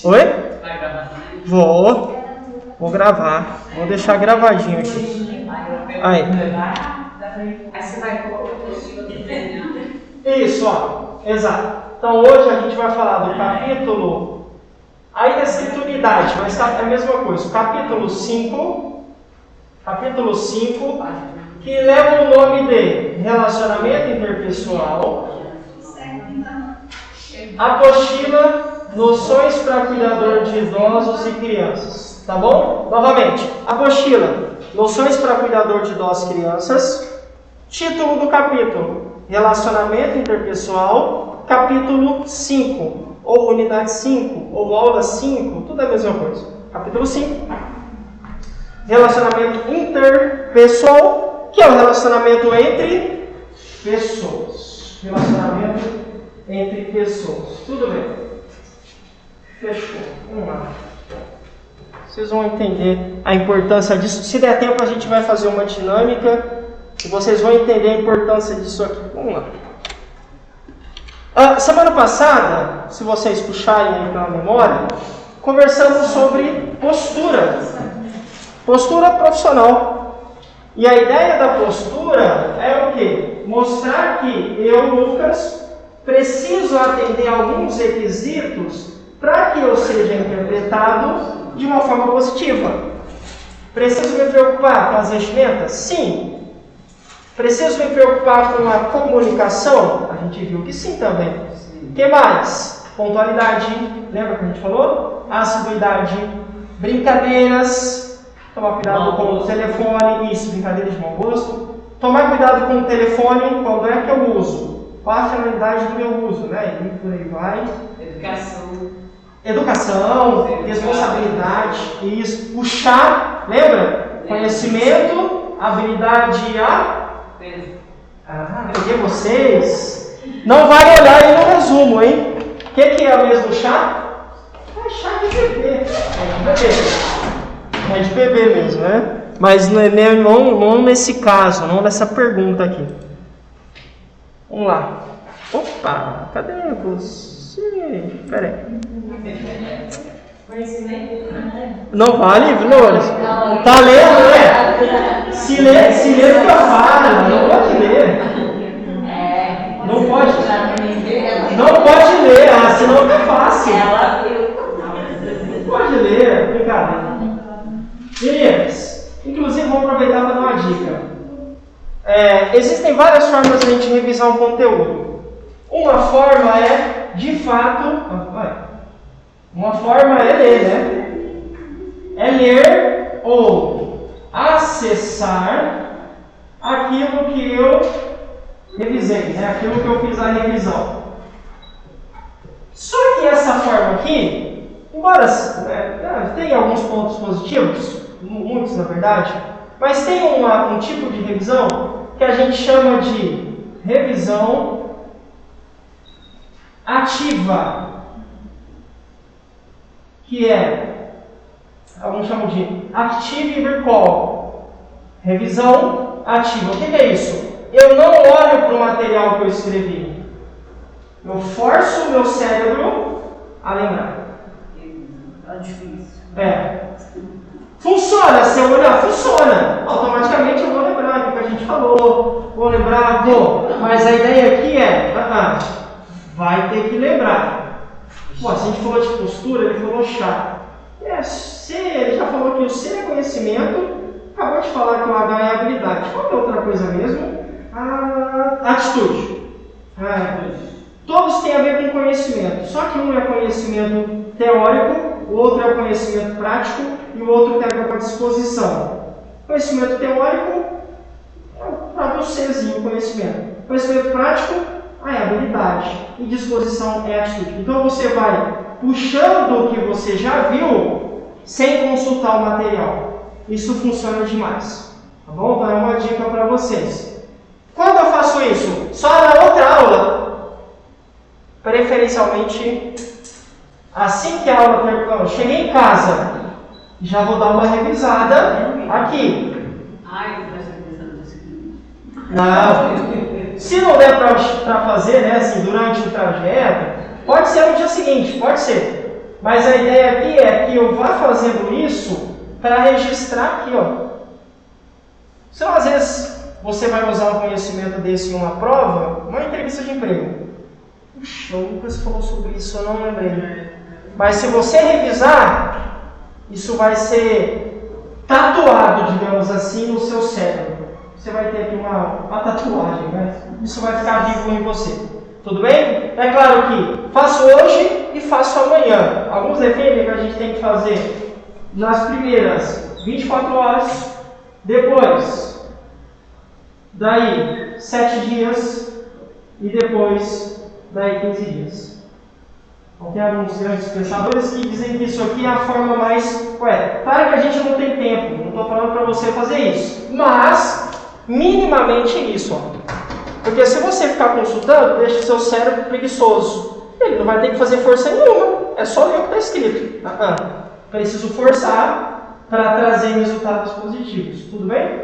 Oi? Vai gravar também? Vou gravar. Vou deixar gravadinho aqui. Aí. Aí você vai colocar o estilo do treino. Isso, ó. Exato. Então hoje a gente vai falar do capítulo. Aí da escrituridade, mas tá, é a mesma coisa. Capítulo 5. Capítulo 5. Que leva o nome de relacionamento interpessoal. Apostila, noções para cuidador de idosos e crianças. Tá bom? Novamente. Apostila, noções para cuidador de idosos e crianças. Título do capítulo: relacionamento interpessoal. Capítulo 5. Ou unidade 5. Ou aula 5. Tudo é a mesma coisa. Capítulo 5. Relacionamento interpessoal, que é o relacionamento entre pessoas. Relacionamento entre pessoas. Tudo bem. Fechou. Vamos lá. Vocês vão entender a importância disso. Se der tempo, a gente vai fazer uma dinâmica e vocês vão entender a importância disso aqui. Vamos lá. Semana passada, se vocês puxarem aí pela memória, conversamos sobre postura. Postura profissional. E a ideia da postura é o quê? Mostrar que eu, Lucas, preciso atender alguns requisitos para que eu seja interpretado de uma forma positiva. Preciso me preocupar com as vestimentas? Sim. Preciso me preocupar com a comunicação? A gente viu que sim também. O que mais? Pontualidade. Lembra que a gente falou? Assiduidade. Brincadeiras. Tomar cuidado com o telefone. Isso, brincadeiras de mau gosto. Tomar cuidado com o telefone. Quando é que eu uso? Qual a finalidade do meu uso, né? E por aí vai. Educação, responsabilidade, isso. Puxar, lembra? Conhecimento, habilidade peguei vocês. Não vai olhar aí no resumo, hein? O que é mesmo chá? É chá de bebê. É de bebê mesmo, né? Mas não nesse caso, não nessa pergunta aqui. Vamos lá. Opa, cadê você? Pera aí. Não vale, Flores? Tá lendo, né? Se ler o que eu falo, não pode ler. Não pode ler, senão fica fácil. Não pode ler, brincadeira. Meninas, inclusive vamos aproveitar para dar uma dica. Existem várias formas de a gente revisar um conteúdo. Uma forma é, de fato, uma forma é ler, né? É ler ou acessar aquilo que eu revisei, né? Aquilo que eu fiz a revisão. Só que essa forma aqui, embora tenha alguns pontos positivos, muitos na verdade, mas tem um tipo de revisão que a gente chama de revisão ativa, que alguns chamam de Active Recall. Revisão ativa. O que é isso? Eu não olho para o material que eu escrevi. Eu forço o meu cérebro a lembrar. É difícil. Funciona, se eu olhar, funciona. Automaticamente eu vou lembrar o que a gente falou. Vou lembrar, Mas a ideia aqui vai ter que lembrar. Se a gente falou de postura, ele falou chá. Ele já falou que o C é conhecimento, acabou de falar que o H é habilidade. Qual é outra coisa mesmo? Atitude. Todos têm a ver com conhecimento, só que um é conhecimento teórico, o outro é conhecimento prático e o outro tem a ver com a disposição. Conhecimento teórico para vocêzinho, conhecimento. Conhecimento prático é habilidade e disposição é atitude. Então você vai puxando o que você já viu sem consultar o material. Isso funciona demais. Tá bom? Então é uma dica para vocês. Quando eu faço isso? Só na outra aula. Preferencialmente assim que a aula terminar. Eu cheguei em casa, já vou dar uma revisada aqui. Não. Se não der para fazer, né, assim, durante o trajeto, pode ser no dia seguinte, pode ser. Mas a ideia aqui é que eu vá fazendo isso para registrar aqui, ó. Então, às vezes, você vai usar um conhecimento desse em uma prova, uma entrevista de emprego. Puxa, o Lucas falou sobre isso, eu não lembrei. Mas se você revisar, isso vai ser tatuado, digamos assim, no seu cérebro. Você vai ter aqui uma tatuagem, né? Isso vai ficar vivo em você. Tudo bem? É claro que faço hoje e faço amanhã. Alguns defendem que a gente tem que fazer nas primeiras 24 horas, depois, daí 7 dias e depois, daí 15 dias. Então, tem alguns grandes pensadores que dizem que isso aqui é a forma mais correta. Claro que a gente não tem tempo, não estou falando para você fazer isso, mas minimamente isso, ó. Porque se você ficar consultando, deixa o seu cérebro preguiçoso. Ele não vai ter que fazer força nenhuma. É só ler o que está escrito. Preciso forçar para trazer resultados positivos. Tudo bem?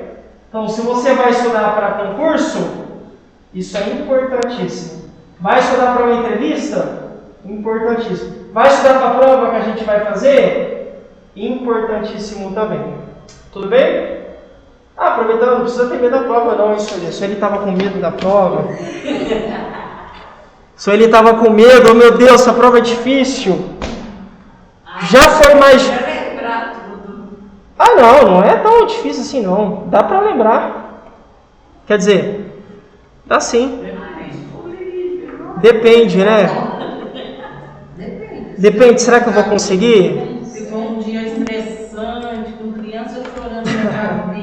Então, se você vai estudar para concurso, isso é importantíssimo. Vai estudar para uma entrevista? Importantíssimo. Vai estudar para a prova que a gente vai fazer? Importantíssimo também. Tudo bem? Aproveitando, não precisa ter medo da prova não, isso ali. Se ele estava com medo da prova. Se ele estava com medo, oh meu Deus, essa prova é difícil. Já foi mais. Ah não é tão difícil assim não. Dá para lembrar. Quer dizer, dá sim. Depende, né? Depende, será que eu vou conseguir? Se for um dia estressante, com criança chorando na cabeça.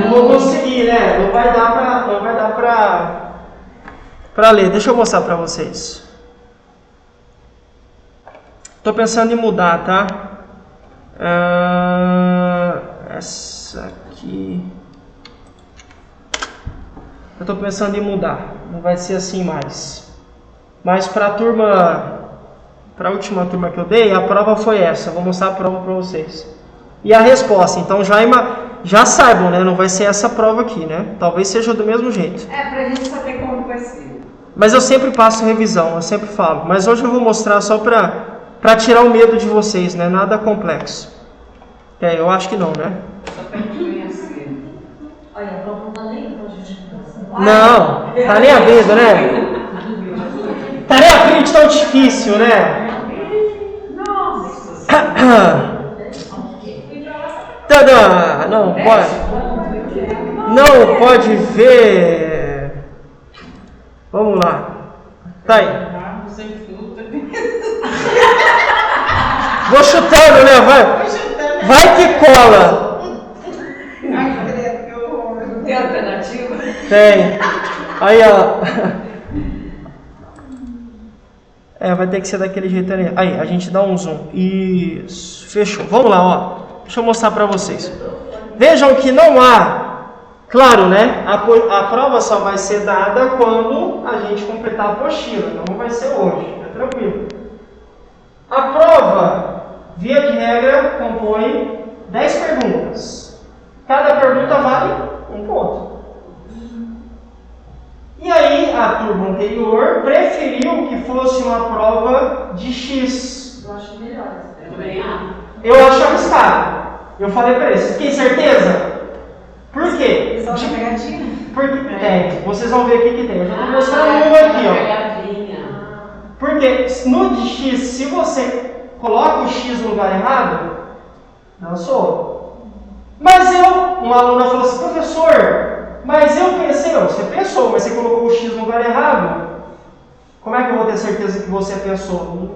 Não vou conseguir, né? Não vai dar pra ler. Deixa eu mostrar pra vocês. Tô pensando em mudar, tá? Essa aqui. Eu tô pensando em mudar. Não vai ser assim mais. Mas para a última turma que eu dei, a prova foi essa. Vou mostrar a prova para vocês. E a resposta. Então já saibam, né? Não vai ser essa prova aqui, né? Talvez seja do mesmo jeito. Pra gente saber como vai ser. Mas eu sempre passo revisão, eu sempre falo. Mas hoje eu vou mostrar só para tirar o medo de vocês, né? Nada complexo. Eu acho que não, né? Só para gente conhecer. Olha, a prova não tá nem pra gente. Não, tá nem havendo, né? Tá nem havendo de tão difícil, né? Nossa! Não pode ver. Vamos lá. Tá aí. Vou chutando, né? Vai que cola. Tem alternativa? Tem. Aí, ó. Vai ter que ser daquele jeito ali. Aí, a gente dá um zoom. Isso. Fechou. Vamos lá, ó. Deixa eu mostrar pra vocês. Vejam que não há... Claro, né? A prova só vai ser dada quando a gente completar a apostila. Não vai ser hoje. É tranquilo. A prova, via de regra, compõe 10 perguntas. Cada pergunta vale 1 ponto. E aí, a turma anterior preferiu que fosse uma prova de X. Eu acho melhor. Eu acho arriscado. Eu falei para eles, tem certeza? Por quê? Só de pegadinha? Porque tem. Vocês vão ver o que tem. Eu já estou mostrando uma aqui, ó. Porque no de X, se você coloca o X no lugar errado, dançou. Mas uma aluna falou assim, professor, mas eu pensei, não, você pensou, mas você colocou o X no lugar errado. Como é que eu vou ter certeza que você pensou?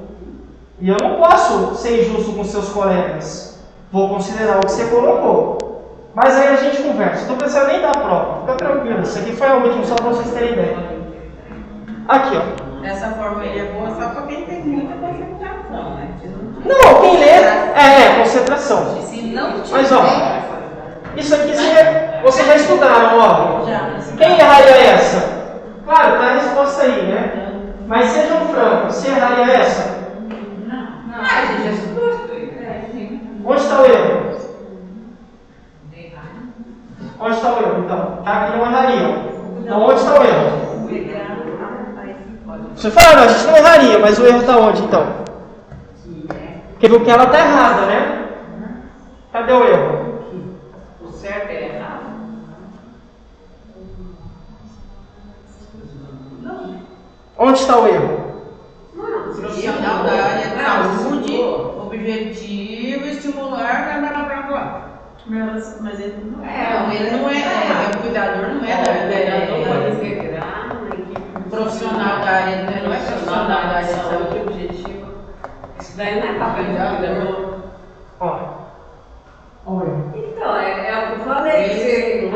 E eu não posso ser injusto com seus colegas. Vou considerar o que você colocou. Mas aí a gente conversa. Estou pensando nem dar prova. Fica tranquilo. Isso aqui foi a última, só para vocês terem ideia. Aqui, ó. Essa forma aí é boa só para quem tem muita concentração, né? Não, quem lê concentração. Se não tiver... Mas, ó, isso aqui vocês já estudaram, ó. Já. Quem erraria essa? Claro, tá a resposta aí, né? Mas sejam francos, você erraria essa? Não, a gente já estudou isso aí. Onde está o erro? Onde está o erro, então? Aqui não erraria. Então, onde está o erro? Você falando, a gente não erraria, mas o erro está onde então? Porque ela está errada, né? Cadê o erro? O certo é errado. Onde está o erro? Profissional da área de saúde, objetivo, estimular, blá, blá, blá. Mas ele não Não, ele não é, o cuidador não é da área de integrar uma equipe profissional da área, não é profissional da área de saúde, objetivo. Isso daí não é papel de cuidador. Ó. Olha o erro. Então, é o que eu falei.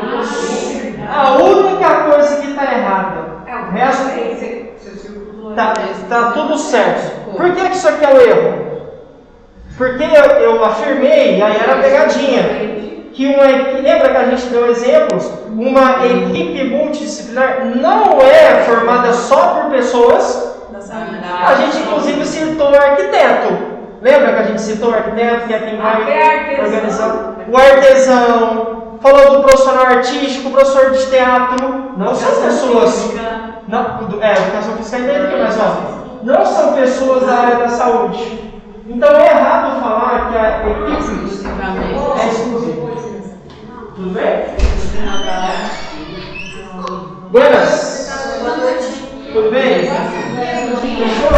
A única coisa que está errada. O resto tá tudo certo. Por que isso aqui é o erro? Porque eu afirmei, aí era a pegadinha. Lembra que a gente deu exemplos? Uma equipe multidisciplinar não é formada só por pessoas. A gente inclusive citou o arquiteto. Lembra que a gente citou o arquiteto, que é quem vai organizar? O artesão, falou do profissional artístico, professor de teatro. Não são pessoas. Não, educação física ainda é, mas não são pessoas da área da saúde. Então é errado falar que a equipe é exclusiva. Tudo bem? Buenas. Boa noite. Tudo bem? Fechou?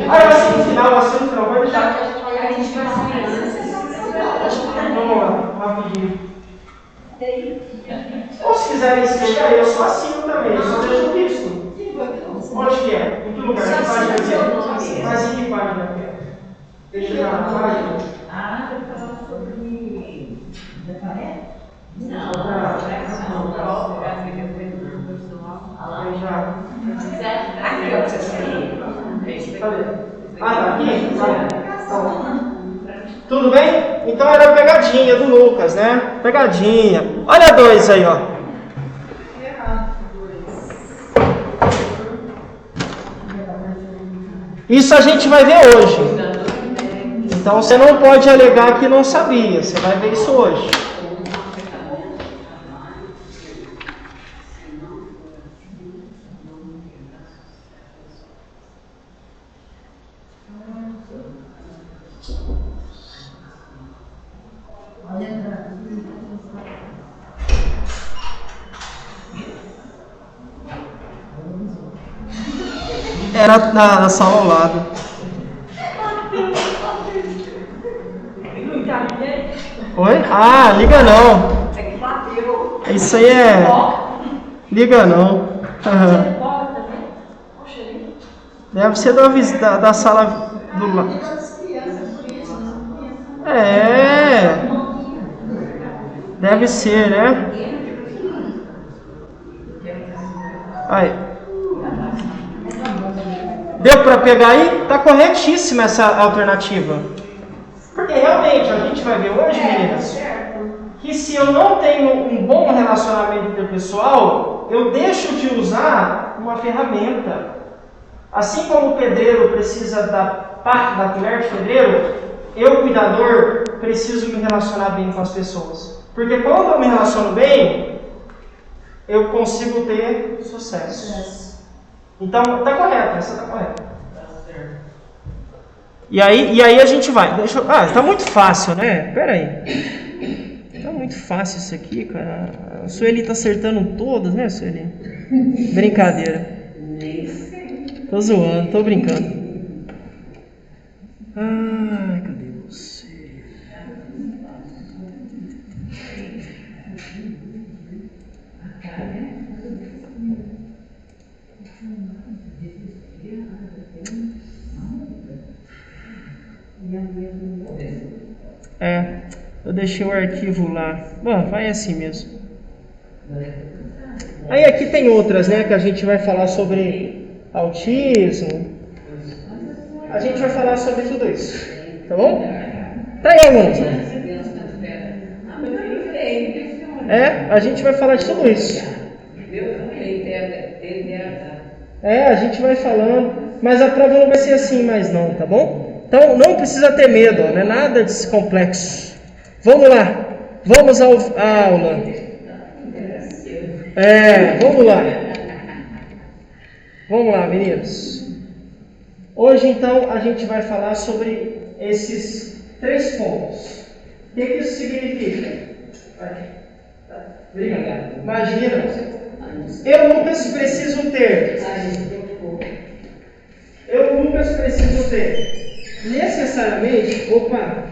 O assunto final, pode deixar. Vamos lá, rapidinho. Ou se quiserem escrever, eu só assino também, eu só deixo o texto. Onde que é? Em que lugar? Que página que é? Mas em que página que é? Deixa eu na página. vai falar sobre Jacaré? Não, Aí já. aqui ó, você Tá aqui? Tá. Tudo bem? Então era a pegadinha do Lucas, né? Pegadinha. Olha 2 aí, ó. Isso a gente vai ver hoje. Então você não pode alegar que não sabia. Você vai ver isso hoje. Era na sala ao lado. Oi? Ah, liga não. é que bateu. Isso aí é. Liga não. Deve ser da sala do lado. É. Deve ser, né? Aí. Deu para pegar aí? Tá corretíssima essa alternativa. Porque realmente, a gente vai ver hoje, meninas, que se eu não tenho um bom relacionamento interpessoal, eu deixo de usar uma ferramenta. Assim como o pedreiro precisa da parte da colher de pedreiro, eu, cuidador, preciso me relacionar bem com as pessoas. Porque quando eu me relaciono bem, eu consigo ter sucesso. Então, tá correto, essa tá correta. E aí a gente vai. Tá muito fácil, né? Pera aí. Tá muito fácil isso aqui, cara. A Sueli tá acertando todas, né, Sueli? Brincadeira. Tô zoando, tô brincando. Ai, cadê você? Eu deixei o arquivo lá. Bom, vai assim mesmo. Aí aqui tem outras, né, que a gente vai falar sobre autismo. A gente vai falar sobre tudo isso, tá bom? Tá aí alguns. A gente vai falar de tudo isso. A gente vai falando, mas a prova não vai ser assim mais não, tá bom? Então não precisa ter medo, não é nada de complexo. Vamos lá, vamos à aula. Vamos lá. Vamos lá, meninos. Hoje, então, a gente vai falar sobre esses 3 pontos. O que isso significa? Obrigado. Imagina, eu, Lucas, preciso ter. Necessariamente. Opa!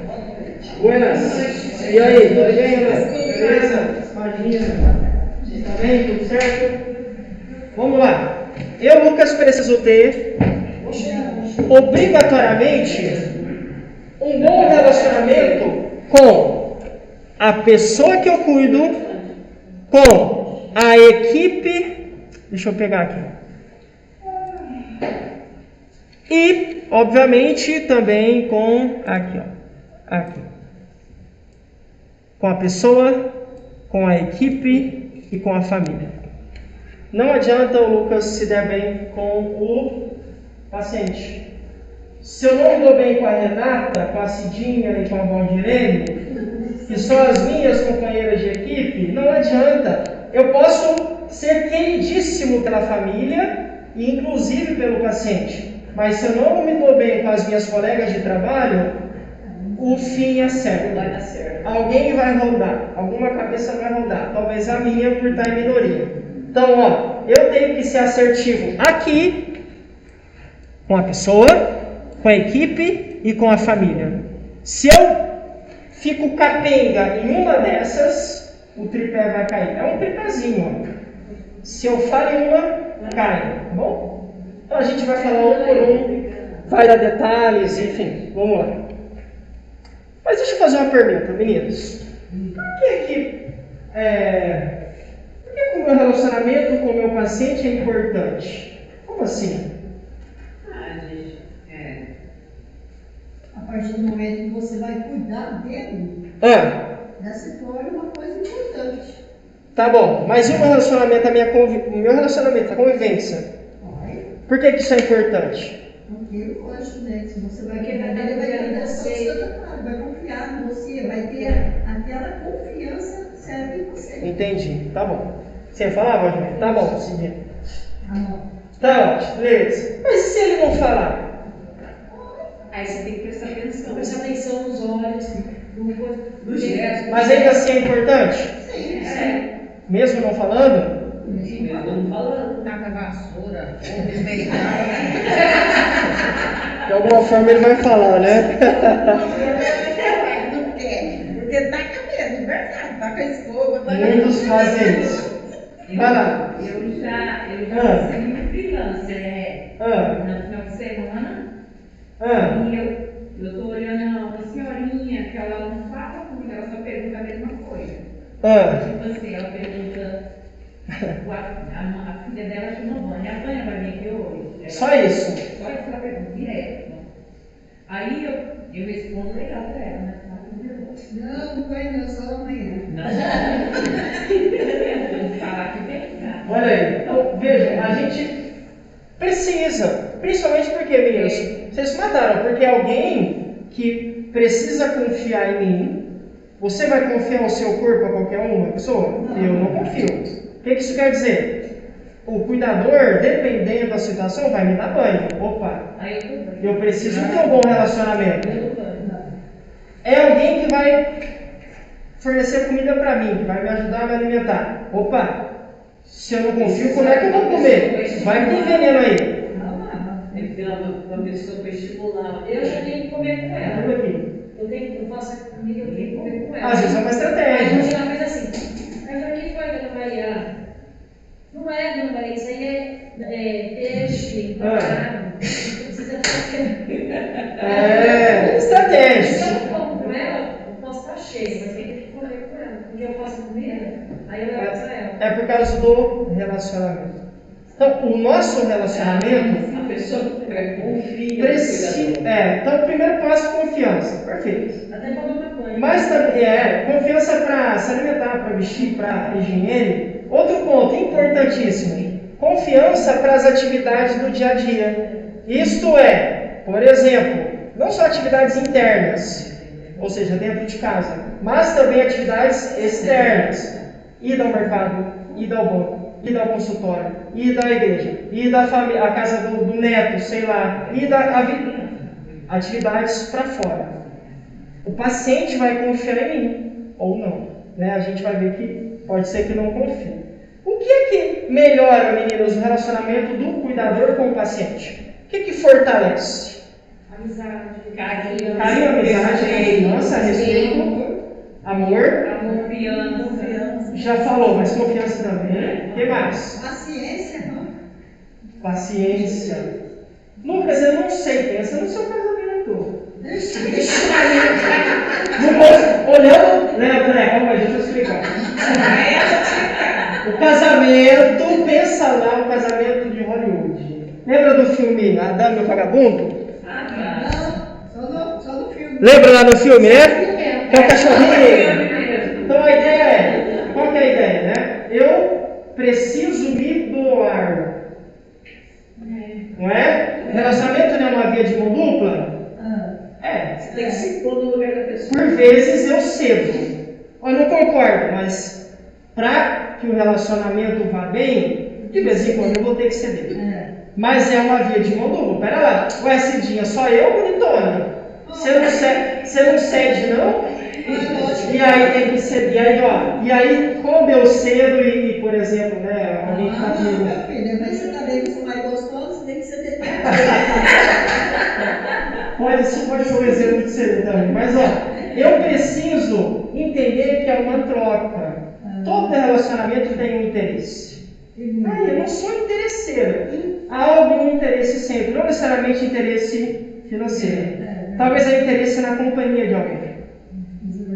Buenas! E aí, tudo bem, Ana? Beleza? Imagina. Vocês estão bem? Tudo certo? Vamos lá. Eu, Lucas, preciso ter, obrigatoriamente, um bom relacionamento com a pessoa que eu cuido, com a equipe. Deixa eu pegar aqui. E, obviamente, também com aqui. Com a pessoa, com a equipe e com a família. Não adianta o Lucas se der bem com o paciente. Se eu não me dou bem com a Renata, com a Cidinha e com a Valdirene, que são as minhas companheiras de equipe, não adianta. Eu posso ser queridíssimo pela família e inclusive pelo paciente. Mas se eu não me dou bem com as minhas colegas de trabalho, o fim é certo. Vai dar certo. Alguém vai rodar, alguma cabeça vai rodar. Talvez a minha por estar em minoria. Então, eu tenho que ser assertivo aqui, com a pessoa, com a equipe e com a família. Se eu fico capenga em uma dessas, o tripé vai cair. É um tripézinho. Se eu falho em uma, cai. Tá bom? Então a gente vai falar um por um, vai dar detalhes, enfim, vamos lá. Mas deixa eu fazer uma pergunta, meninos. Por que o meu relacionamento com o meu paciente é importante? Como assim? Gente, A partir do momento que você vai cuidar dele, já se torna uma coisa importante. Tá bom, mas e o meu relacionamento, o meu relacionamento, a convivência? Por que isso é importante? Porque eu acho, né, que se você vai cuidar dele, vai ter vai confiar em você, vai ter aquela confiança certa em você. Entendi, tá bom. Você ia falar, Valdir? Tá bom, seguindo. Tá Tá ótimo, beleza. Mas se ele não falar? aí você tem que prestar atenção. Prestar atenção nos olhos, No gesto. Mas ainda assim é importante? É. Mesmo não falando? Mesmo falando. Taca a vassoura, ou respeitar. De alguma forma ele vai falar, né? Não quer, porque taca mesmo, de verdade. Taca a escova, taca Muitos fazem isso. Vai lá. Eu já Ah. recebi um freelancer no final de semana. E eu tô olhando uma senhorinha que ela não fala comigo, ela só pergunta a mesma coisa. Tipo assim, ela pergunta, a filha dela chama Vânia, a Vânia vai vir aqui hoje? Só isso. Só isso ela pergunta, direto. Aí eu respondo legal pra ela, né? Não vai não, só amanhã. Não. Falar que vem, tá? Olha aí. Então, vejam, a gente precisa, principalmente porque, meninos, vocês se mataram, porque alguém que precisa confiar em mim, você vai confiar o seu corpo a qualquer uma pessoa? Não. Eu não confio. O que isso quer dizer? O cuidador, dependendo da situação, vai me dar banho. Opa, Aí eu preciso ter um bom relacionamento. eu É alguém que vai fornecer comida para mim, que vai me ajudar a me alimentar. Opa, se eu não confio, como é que eu vou comer? Vai com veneno aí. Ele tem uma pessoa para estimular. Eu já tenho que comer com ela. Tudo aqui. eu faço comigo, eu tenho que comer com ela. Às vezes é uma Aí estratégia. ela faz assim, mas o que foi, Dona Maria? Não é, Dona Maria, isso aí é peixe, carne. Precisa fazer. Estratégia. Se eu como com ela, eu posso estar cheia, mas tem que comer com ela. Porque eu faço comida, aí eu levo pra ela. É por causa do relacionamento. Então, o nosso relacionamento A pessoa confia. precisa. Então, o primeiro passo é confiança. Perfeito. Até pra tomar banho. Mas também confiança para se alimentar, para vestir, para higiene. Outro ponto importantíssimo: confiança para as atividades do dia a dia. Isto é, por exemplo, não só atividades internas, ou seja, dentro de casa, mas também atividades externas. Ir ao mercado, ir ao banco, ida ao consultório, ida à igreja, ida à família, à casa do neto, sei lá, ida a atividades para fora. O paciente vai confiar em mim, ou não. Né? A gente vai ver que pode ser que não confie. O que é que melhora, meninas, o relacionamento do cuidador com o paciente? O que é que fortalece? Amizade, carinho, Amizade, confiança, respeito, amor, confiança. Já falou, mas confiança também. O que mais? Paciência, não? Paciência. Lucas, eu não sei, pensa no seu casamento. Não posso, olhando, né, calma aí, deixa eu explicar. O casamento, pensa lá, o casamento de Hollywood. Lembra do filme A Dama e o Vagabundo? Não, só no filme. Lembra lá no filme, né? Que é o cachorrinho. Então a ideia é, qual que é a ideia, né? Eu preciso me doar. Não é? O relacionamento não é uma via de mão dupla? É. Você tem que se pôr no lugar da pessoa. Por vezes eu cedo. Eu não concordo, mas para que o relacionamento vá bem, de vez em quando eu vou ter que ceder. Mas é uma via de mão dupla. Pera lá, ué, Cidinha, só eu, bonitona? Você não cede, não? E aí tem que ceder. E aí como eu cedo e por exemplo, né, alguém que está comigo. Meu filho, mas você tá vendo que você mais gostoso, tem que ser Isso pode ser um exemplo de ceder também. Mas eu preciso entender que é uma troca. Todo relacionamento tem um interesse. Eu não sou interesseira. Há algum interesse sempre, não necessariamente interesse financeiro. Talvez é interesse na companhia de alguém.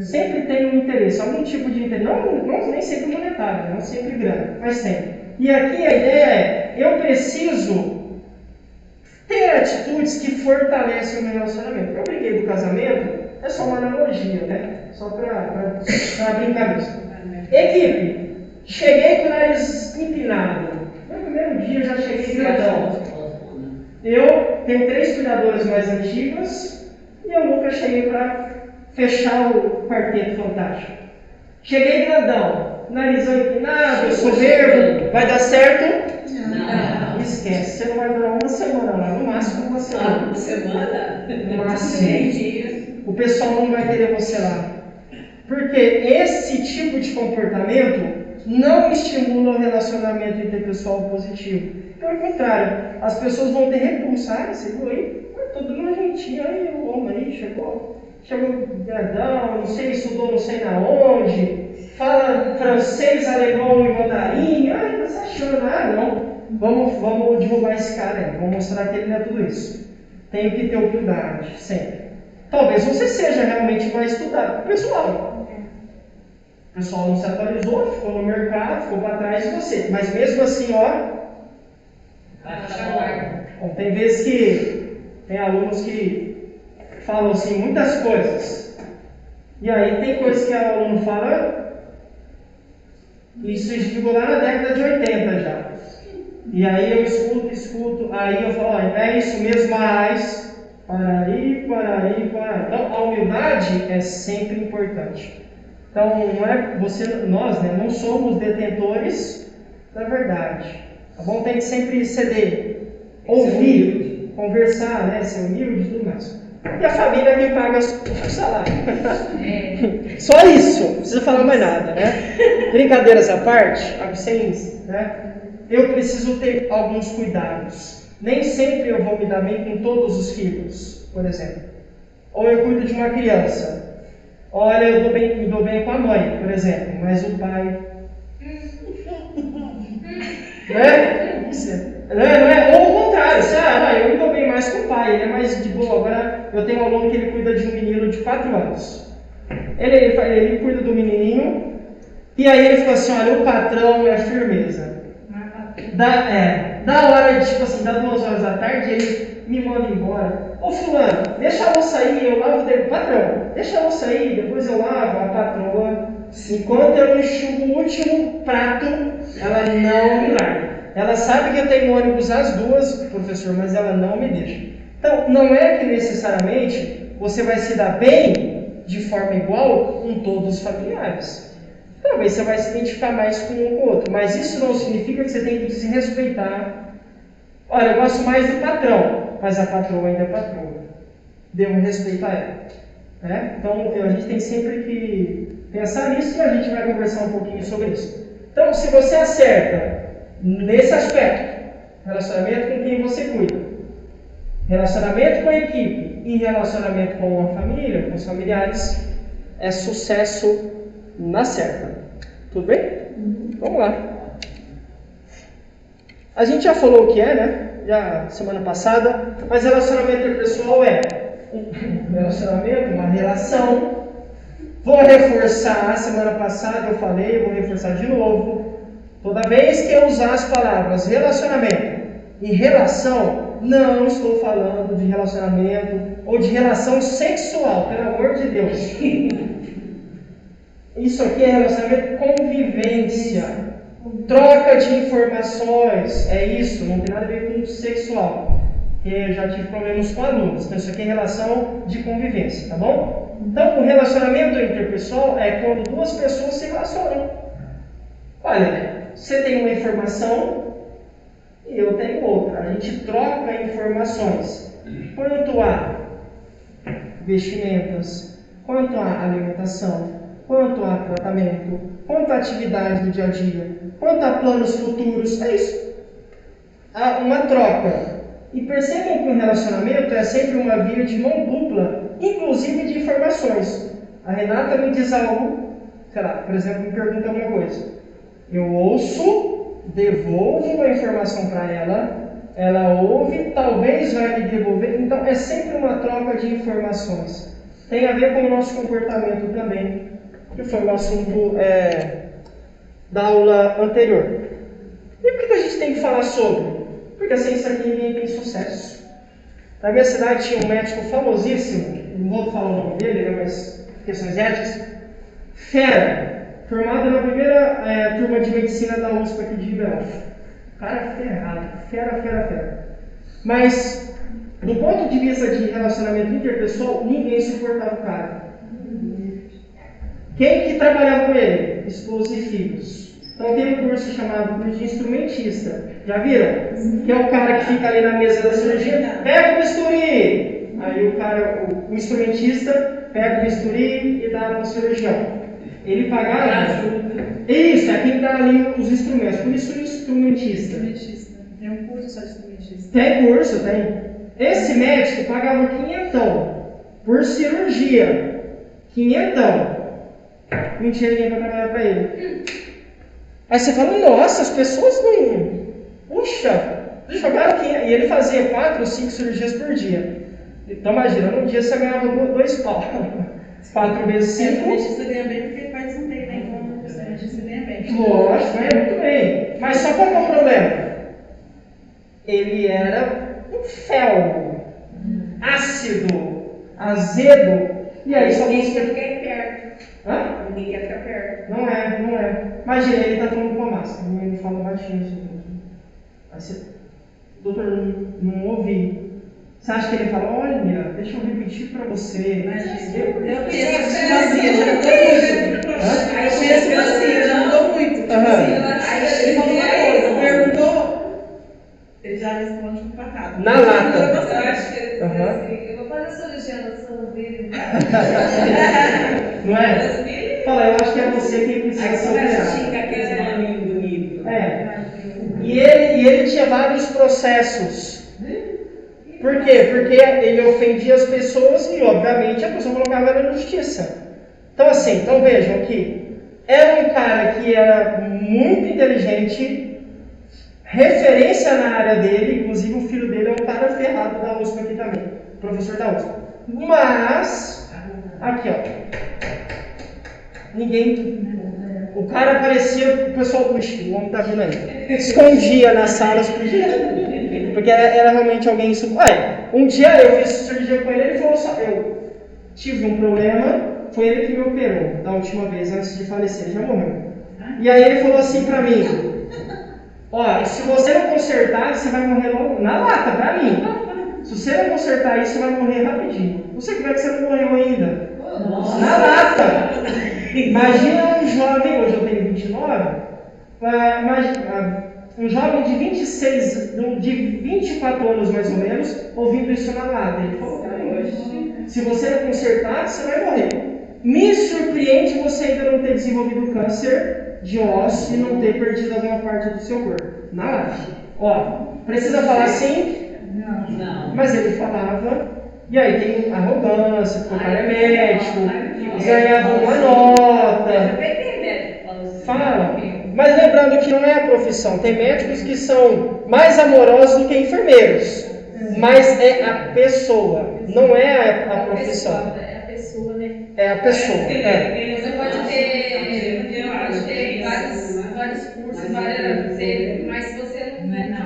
Sempre tem um interesse, algum tipo de interesse. Não nem sempre monetário, não sempre grana, mas sempre. E aqui a ideia é, eu preciso ter atitudes que fortalecem o meu relacionamento. Eu briguei do casamento, é só uma analogia, né? Só para brincar mesmo. Equipe, cheguei com o nariz empinado. No primeiro dia eu já cheguei grandão. Eu tenho 3 cuidadoras mais antigas e eu nunca cheguei para fechar o quarteto fantástico. Cheguei grandão, narizão empinado, soberbo, vai dar certo? Não. Esquece, você não vai durar uma semana lá, no máximo uma semana. Uma semana? No máximo. O pessoal não vai querer você lá. Porque esse tipo de comportamento não estimula o relacionamento interpessoal positivo. Pelo contrário, as pessoas vão ter repulsa. Você viu aí? Todo nojentinho, aí o homem aí chegou grandão, não sei, estudou não sei na onde, fala francês, alemão e mandarim. Tá se achando, não. Vamos divulgar esse cara aí, vamos mostrar que ele não é tudo isso. Tenho que ter humildade, sempre. Talvez você seja realmente mais estudado. O pessoal não se atualizou, ficou no mercado, ficou para trás de você. Mas mesmo assim, tem vezes que tem alunos que falam assim muitas coisas. E aí tem coisas que o aluno fala, isso ficou lá na década de 80 já. E aí eu escuto, aí eu falo, é isso mesmo, mas paraí. Então a humildade é sempre importante. Então nós não somos detentores da verdade. Tá bom? Tem que sempre ceder, ouvir, conversar, né? Ser humilde e tudo mais. E a família que paga o salário. Só isso, não precisa falar mais nada, né? Brincadeiras à parte, né? Eu preciso ter alguns cuidados. Nem sempre eu vou me dar bem com todos os filhos, por exemplo. Ou eu cuido de uma criança. Olha, eu me dou bem com a mãe, por exemplo, mas o pai. Não é? Ou o contrário, eu me dou bem mais com o pai, ele é mais de boa. Agora eu tenho um aluno que ele cuida de um menino de 4 anos. Ele cuida do menininho, e aí ele falou assim: olha, o patrão é firmeza. Da hora de, tipo assim, das 2 horas da tarde, ele me manda embora. Ô fulano, deixa eu sair, eu lavo dele. Patrão, deixa eu sair, depois eu lavo. A patroa, enquanto eu enxugo o último prato, ela não me larga. Ela sabe que eu tenho ônibus às 2, professor, mas ela não me deixa. Então, não é que necessariamente você vai se dar bem de forma igual com todos os familiares. talvez você vai se identificar mais com um com o outro. Mas isso não significa que você tem que se respeitar. Olha, eu gosto mais do patrão, mas a patroa ainda é patroa. Devo respeitar ela. Né? Então, a gente tem sempre que pensar nisso e a gente vai conversar um pouquinho sobre isso. Então, se você acerta nesse aspecto, relacionamento com quem você cuida, relacionamento com a equipe e relacionamento com a família, com os familiares, é sucesso na certa. Tudo bem? Vamos lá. A gente já falou o que é, né? Já semana passada, mas relacionamento interpessoal é um relacionamento, uma relação. Vou reforçar, semana passada eu falei, vou reforçar de novo. Toda vez que eu usar as palavras relacionamento e relação, não estou falando de relacionamento ou de relação sexual, pelo amor de Deus. Isso aqui é relacionamento convivência, troca de informações, é isso, não tem nada a ver com sexual. Eu já tive problemas com alunos, então isso aqui é relação de convivência, tá bom? Então, o relacionamento interpessoal é quando duas pessoas se relacionam. Olha, você tem uma informação e eu tenho outra. A gente troca informações quanto a vestimentas, quanto a alimentação, quanto a tratamento, quanto a atividade do dia a dia, quanto a planos futuros. É isso. Há uma troca. E percebam que o relacionamento é sempre uma via de mão dupla, inclusive de informações. A Renata me diz algo, sei lá, por exemplo, me pergunta alguma coisa. Eu ouço, devolvo uma informação para ela ouve, talvez vai me devolver. Então é sempre uma troca de informações. Tem a ver com o nosso comportamento também, que foi o assunto da aula anterior. E por que a gente tem que falar sobre? Porque sem isso aqui ninguém tem sucesso. Na minha cidade tinha um médico famosíssimo, não vou falar o nome dele, mas questões éticas, fera, formado na primeira turma de medicina da USP aqui de Ribeirão. Cara ferrado, fera. Mas, do ponto de vista de relacionamento interpessoal, ninguém suportava o cara. Quem que trabalhava com ele? Esposa e filhos. Então tem um curso chamado curso de instrumentista. Já viram? Que é o cara que fica ali na mesa da cirurgia, pega o bisturi. Aí o instrumentista pega o bisturi e dá para o cirurgião. Ele pagava. Isso, é quem dá ali os instrumentos. Por isso instrumentista. Tem um curso só de instrumentista. Tem curso, tem. Esse médico pagava 500 por cirurgia. 500. Não tinha ninguém para trabalhar para ele. Aí você fala, nossa, as pessoas não... Puxa, jogaram 500. E ele fazia 4 ou 5 cirurgias por dia. Então imagina, num dia você ganhava 2 pau. 4 vezes 5. O instrumentista ganha bem porque faz um bem, né? Então o instrumentista ganha bem. Lógico, ganha muito bem. Mas só qual que é o problema? Ele era um fel, ácido, azedo. E aí só Ninguém conseguia... quer ficar perto. Hã? Ninguém quer ficar perto. Não é. Imagina, ele está falando com a máscara, ele fala baixinho assim. Aí você, doutor, não ouvi. Você acha que ele fala, olha, deixa eu repetir para você. Eu conheço vazia, já mudou muito. Aí eu conheço vazia, já mudou muito. Aí ele falou uma coisa, perguntou, ele já responde com patada. Na lata. Eu acho que ele diz assim, eu vou fazer cirurgia nas suas vidas. Não é? Fala, eu acho que é você quem precisa se operar. Aquele nominho bonito. E ele tinha vários processos. Por quê? Porque ele ofendia as pessoas e, obviamente, a pessoa colocava ela na justiça. Então, assim, vejam que era um cara que era muito inteligente, referência na área dele, inclusive o filho dele é um cara ferrado da USP aqui também, professor da USP. Mas, aqui ó, o cara parecia, o pessoal, o homem tá vindo aí, escondia nas salas, porque era realmente alguém, um dia eu fiz cirurgia com ele falou só, eu tive um problema, foi ele que me operou da última vez, antes de falecer, ele já morreu. E aí ele falou assim pra mim, ó, se você não consertar, você vai morrer logo na lata, pra mim. Se você não consertar isso, você vai morrer rapidinho. Você que vai que você não morreu ainda. Na lata. Imagina um jovem, hoje eu tenho 29, um jovem de 26, de 24 anos mais ou menos, ouvindo isso na lata. Ele falou, se você não consertar, você vai morrer. Me surpreende você ainda não ter desenvolvido câncer de osso e não ter perdido alguma parte do seu corpo. Na lata. Ó, precisa falar assim? Não. Mas ele falava... E aí tem arrogância, porque o cara é médico, ganhava uma nota. Fala. Mas lembrando que não é a profissão. Tem médicos que são mais amorosos do que enfermeiros. Mas é a pessoa, não é a profissão. É a pessoa, né? É a pessoa. Você pode ter vários cursos, mas se você não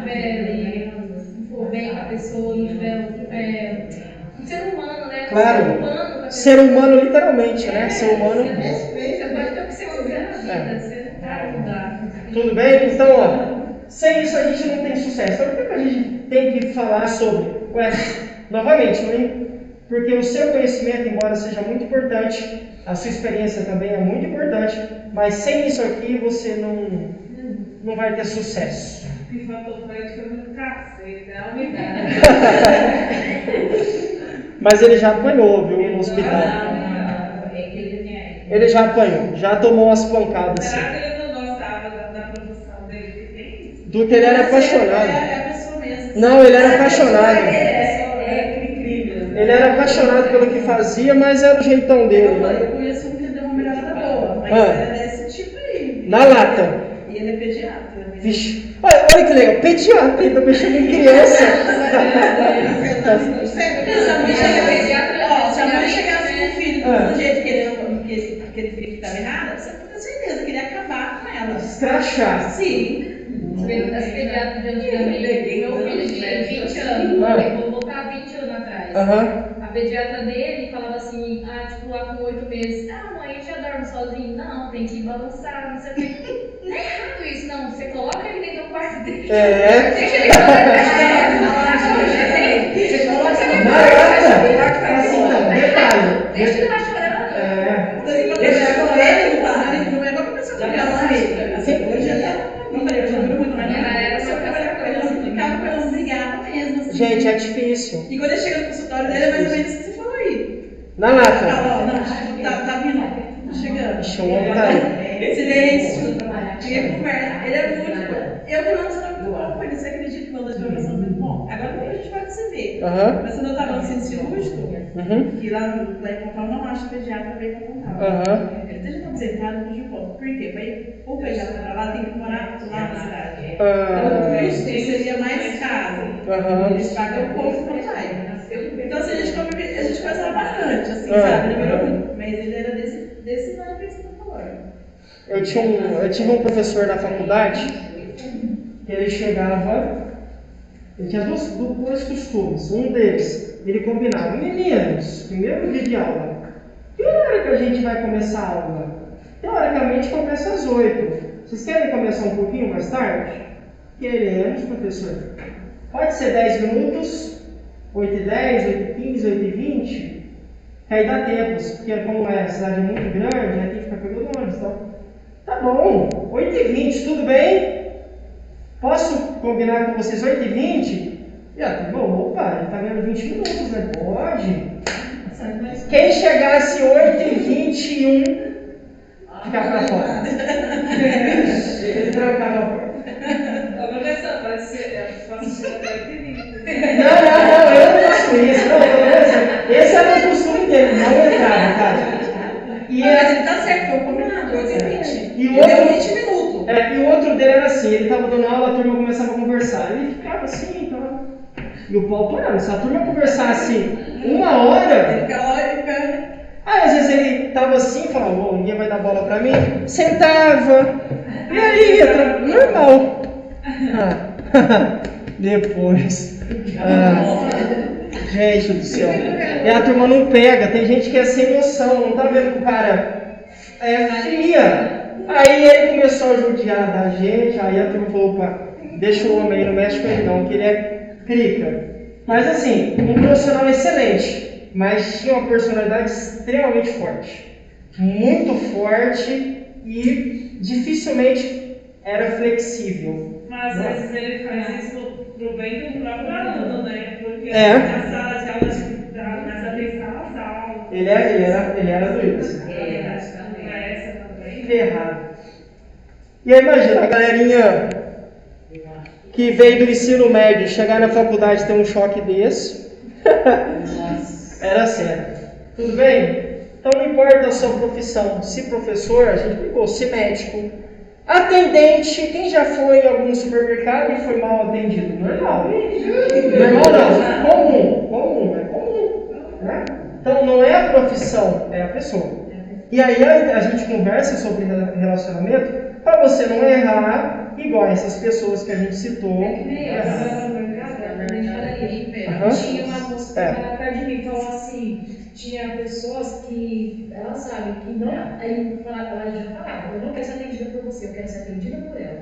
for bem com a pessoa, não tiver um ser humano, né? Claro. Ser humano, literalmente, né? Ser humano. Você pode ter o que você quiser na vida, você não vai mudar. Tudo bem? Então, ó, sem isso a gente não tem sucesso. Então, por que a gente tem que falar sobre? Novamente, porque o seu conhecimento, embora seja muito importante, a sua experiência também é muito importante, mas sem isso aqui você não vai ter sucesso. E faltou praticamente cacete, é a umidade. Mas ele já apanhou, viu, no hospital. Ele já apanhou, já tomou umas pancadas. Será Assim. que ele não gostava da profissão dele que tem? Do que ele era apaixonado. É a pessoa mesmo. Não, ele era apaixonado. É Ele era apaixonado pelo que fazia, mas era o jeitão dele. Eu conheço um que deu uma melhorada boa, mas era desse tipo aí. Na lata. E ele é pediatra. Vixe. Olha que legal, pediatra, ainda mexendo em criança. Se a mãe chegasse com o filho do jeito que aquele filho que estava errado, você pode ter certeza que ele ia acabar com ela. Escrachar. Sim. As pediatras de antigamente, meu filho de 20 anos, vou voltar 20 anos atrás. A pediatra dele falava assim, tipo lá com 8 meses, mãe, já dorme sozinho? Não, tem que balançar, não sei o que. Não é errado isso, não. Você coloca ele dentro do quarto dele. Deixa ele Você coloca ele na lata. Assim, não, detalhe. Deixa ele lá chorando. Deixa eu correr, não é igual começou a criar uma hoje não falei, eu juro muito, mas não era só trabalhar com elas, ficava com elas, brigava mesmo. Assim. Gente, é difícil. E quando ele chega no consultório dele, é mais ou menos isso que você falou aí. Na lata. Tá vindo, tá chegando. Deixa o homem tá aí. Silêncio. Ninguém conversa. Ele é muito. Eu que não sou muito bom com ele. Você acredita que quando eu estou muito bom? Agora a gente vai se ver. Mas quando eu estava no centro cirúrgico, que lá em Pontal não acho pediatra bem pra Pontal. Ele esteja aposentado no Japão. Por quê? Para o pediatra para lá tem que morar lá na cidade. Então o custo seria mais caro. Eles pagam o povo para vai. Então assim, a gente conversava bastante, assim, sabe? Ele melhorou muito. Mas ele era desse lado que você está falando. Eu tive um professor na faculdade que ele chegava, ele tinha dois costumes. Um deles, ele combinava, meninos, primeiro dia de aula, que hora que a gente vai começar a aula? Teoricamente começa às 8. Vocês querem começar um pouquinho mais tarde? Queremos, professor. Pode ser 10 minutos, 8h10, 8h15, 8h20, que aí dá tempo, porque como a cidade é muito grande, tem que ficar pegando ônibus, então. Tá bom, 8h20, tudo bem? Posso combinar com vocês 8h20? Tá bom, opa, já tá ganhando 20 minutos, né? Pode. Quem chegasse 8h21, ficava pra fora. Ele trancava a porta. Professor, pode ser até 8h20. Não, eu não faço isso. Não, esse era o costume dele, não entrava, cara. Mas ele tá certo, foi combinado, 8h20. E o outro, 20 minutos. E o outro dele era assim, ele estava dando aula, a turma começava a conversar. Ele ficava assim, então. E o pau torando. Se a turma conversasse 1 hora. Ele ficava lá e ficava. Aí às vezes ele estava assim, falava, ninguém vai dar bola pra mim. Sentava. E aí, normal. Depois. Gente do céu. E a turma não pega, tem gente que é sem noção, não tá vendo que o cara é fria. Aí ele começou a judiar da gente, aí a turma falou, opa, deixa o homem aí, não mexe com ele não, que ele é crica. Mas assim, um profissional excelente. mas tinha uma personalidade extremamente forte. Muito forte e dificilmente era flexível. Mas às vezes ele faz isso pro bem do próprio aluno, né? Porque É. na sala de aula dá mais atenção às aulas. Ele era doido. Essa também. Errado. E aí imagina, a galerinha que veio do ensino médio chegar na faculdade e ter um choque desse. Era sério. Tudo bem? Então não importa a sua profissão. Se professor, a gente brincou, se médico. Atendente, quem já foi em algum supermercado e foi mal atendido? Normal. Normal não. Comum. É comum. Né? Então não é a profissão, é a pessoa. E aí a gente conversa sobre relacionamento para você não errar igual essas pessoas que a gente citou. Tinha uma moça que estava perto de mim e falou assim, tinha pessoas que elas sabem que não, aí ela já falava, eu não quero ser atendida por você, eu quero ser atendida por ela.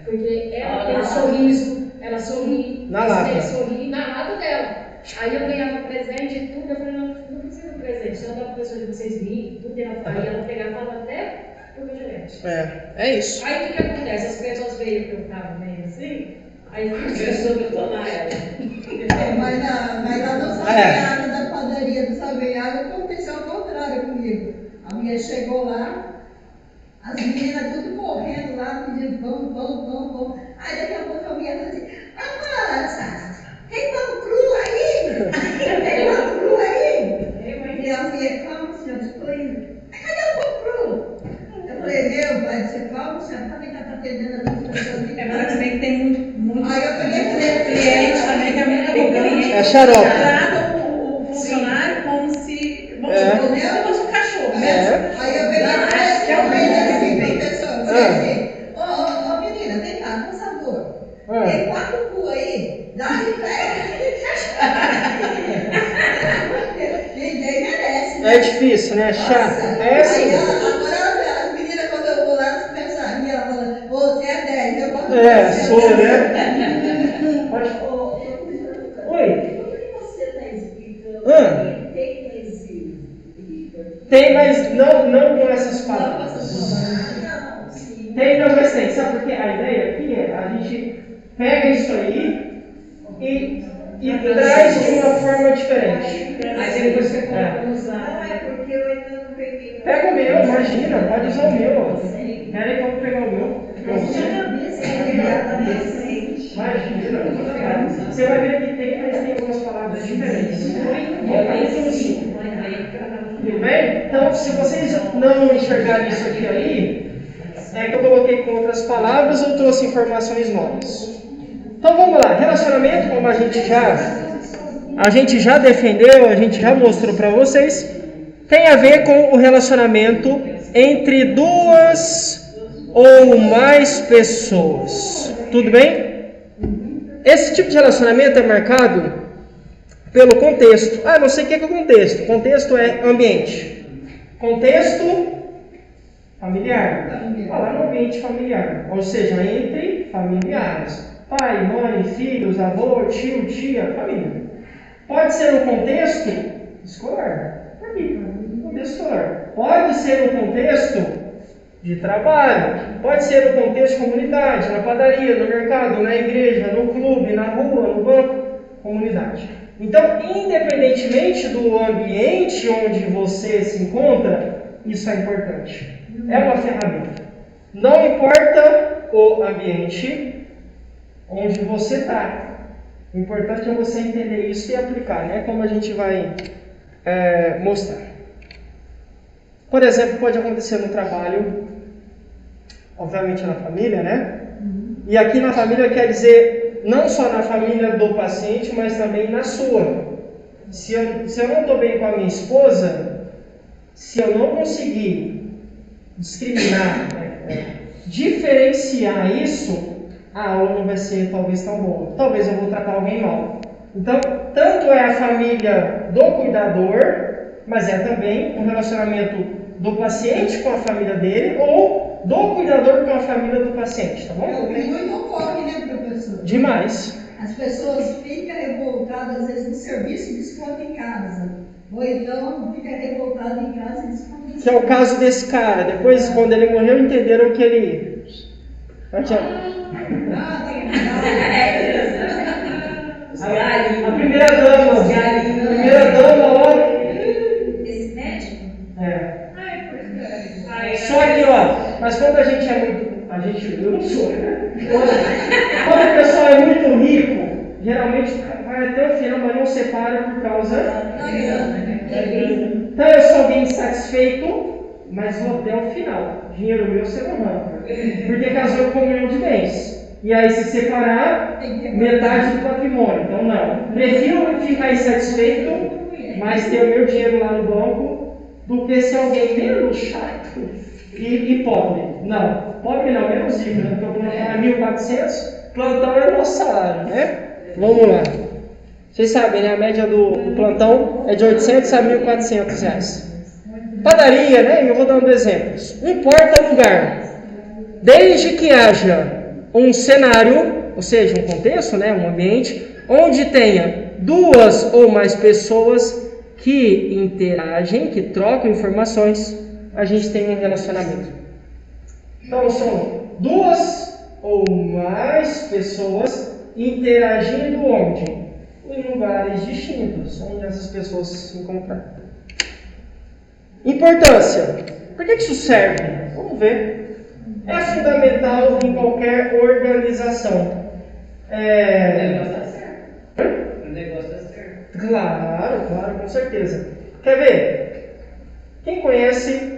Porque ela tem um sorriso, ela sorri, ela sorri na lata dela. Aí eu ganhava presente e tudo, eu falei, não precisa de presente, só dá pra pessoa de vocês virem, tudo, e ela pegava e falava até por meu gerente. É isso. Aí o que acontece? As pessoas veio que eu tava meio assim, aí as pessoas detonar ela. Mas na nossa caminhada da padaria do Saveado aconteceu ao contrário comigo. A mulher chegou lá, as meninas tudo correndo lá, pedindo pão. Aí daqui a pouco a mulher falou assim, tem pão cru aí? Tem pão cru aí? E a mulher, calma, senhora, estou indo. Cadê o pão cru? Eu falei, meu pai, você calma, senhora, também está atendendo a duas pessoas. Mas também tem muito. Aí eu falei, cliente também que é muito arrogante. É xarope. Trata o funcionário como se fosse um cachorro. Aí eu peguei e falei assim pra pessoa, eu falei assim, ô menina, vem cá, por favor, tem 4 cu aí, dá e ninguém merece, né? É difícil, né? Chato. É assim. Aí agora as meninas, quando eu vou lá, elas pensam, a minha fala, você é 10, eu gosto de Sou, né? Pode. Oi. Por que você está explicando que tem esse livro? Tem, mas não com essas palavras. Tem, não, mas tem. Sabe por quê? A ideia aqui é a gente pega isso aí e traz de uma forma diferente. Aí depois você coloca Não, usar. é porque eu ainda não peguei. Pega o meu, imagina, pode usar o meu. Pera aí, vamos pegar o meu. Imagina. Você vai ver que tem, mas tem algumas palavras diferentes. Tudo bem? Então, se vocês não enxergarem isso aqui aí, é que eu coloquei com outras palavras ou trouxe informações novas. Então vamos lá, relacionamento, como a gente já defendeu, a gente já mostrou para vocês, tem a ver com o relacionamento entre 2 ou mais pessoas. Tudo bem? Esse tipo de relacionamento é marcado pelo contexto. Não sei o que é o contexto. Contexto é ambiente. Contexto familiar. Falar no ambiente familiar, ou seja, entre familiares. Pai, mãe, filhos, avô, tio, tia, família. Pode ser um contexto escolar. Contexto escolar. Pode ser um contexto de trabalho. Pode ser um contexto de comunidade, na padaria, no mercado, na igreja, no clube, na rua, no banco, comunidade. Então, independentemente do ambiente onde você se encontra, isso é importante. É uma ferramenta. Não importa o ambiente onde você está. O importante é você entender isso e aplicar, né? Como a gente vai mostrar. Por exemplo, pode acontecer no trabalho, obviamente na família, né? E aqui na família quer dizer não só na família do paciente, mas também na sua. Se eu não estou bem com a minha esposa, se eu não conseguir discriminar, diferenciar isso, a aula não vai ser talvez tão boa. Talvez eu vou tratar alguém mal. Então, tanto é a família do cuidador, mas é também um relacionamento do paciente com a família dele ou do cuidador com a família do paciente, tá bom? O que muito ocorre, né, professor? Demais. As pessoas ficam revoltadas, às vezes, no serviço e descontam em casa. Ou então fica revoltado em casa e esconde. Que é o caso desse cara. Depois, quando ele morreu, entenderam que ele... Ah, tem A primeira dama. Olha. Esse médico? É. Ai, porque. Só que, ó, mas quando a gente é muito... eu não sou, né? Quando o pessoal é muito rico, geralmente vai até o final, mas não separa por causa... Então eu sou alguém insatisfeito, mas vou até o final. Dinheiro meu você não arranca. Porque casou com um milhão de bens. E aí se separar, metade do patrimônio. Então não. Prefiro ficar insatisfeito, mas ter o meu dinheiro lá no banco, do que ser alguém menos chato e pobre. Não. Pobre não, menos rico, né? Porque o plantão é 1.400, plantão é nosso salário, né? Vamos lá. Vocês sabem, né? A média do plantão é de 800 a 1.400 reais. Padaria, né? Eu vou dando exemplos. Não importa o lugar. Desde que haja um cenário, ou seja, um contexto, né? Um ambiente, onde tenha 2 ou mais pessoas que interagem, que trocam informações, a gente tem um relacionamento. Então, são 2 ou mais pessoas interagindo onde? Em lugares distintos, onde essas pessoas se encontraram. Importância. Por que isso serve? Vamos ver. É fundamental em qualquer organização. O negócio dá certo. Claro, com certeza. Quer ver? Quem conhece...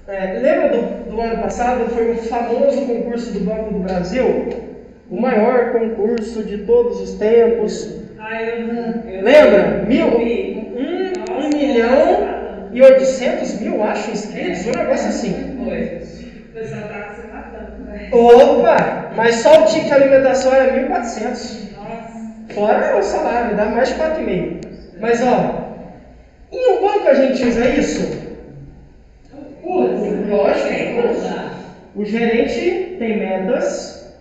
lembra do ano passado? Foi o famoso concurso do Banco do Brasil? O maior concurso de todos os tempos. Lembra? 1.800.000, acho, inscritos, um negócio assim. O pessoal tá se matando, né? Opa! Mas só o ticket de alimentação era 1.400. Nossa. Fora o salário, dá mais de 4,5. Mas ó, em um banco a gente usa isso? Lógico. O gerente tem metas,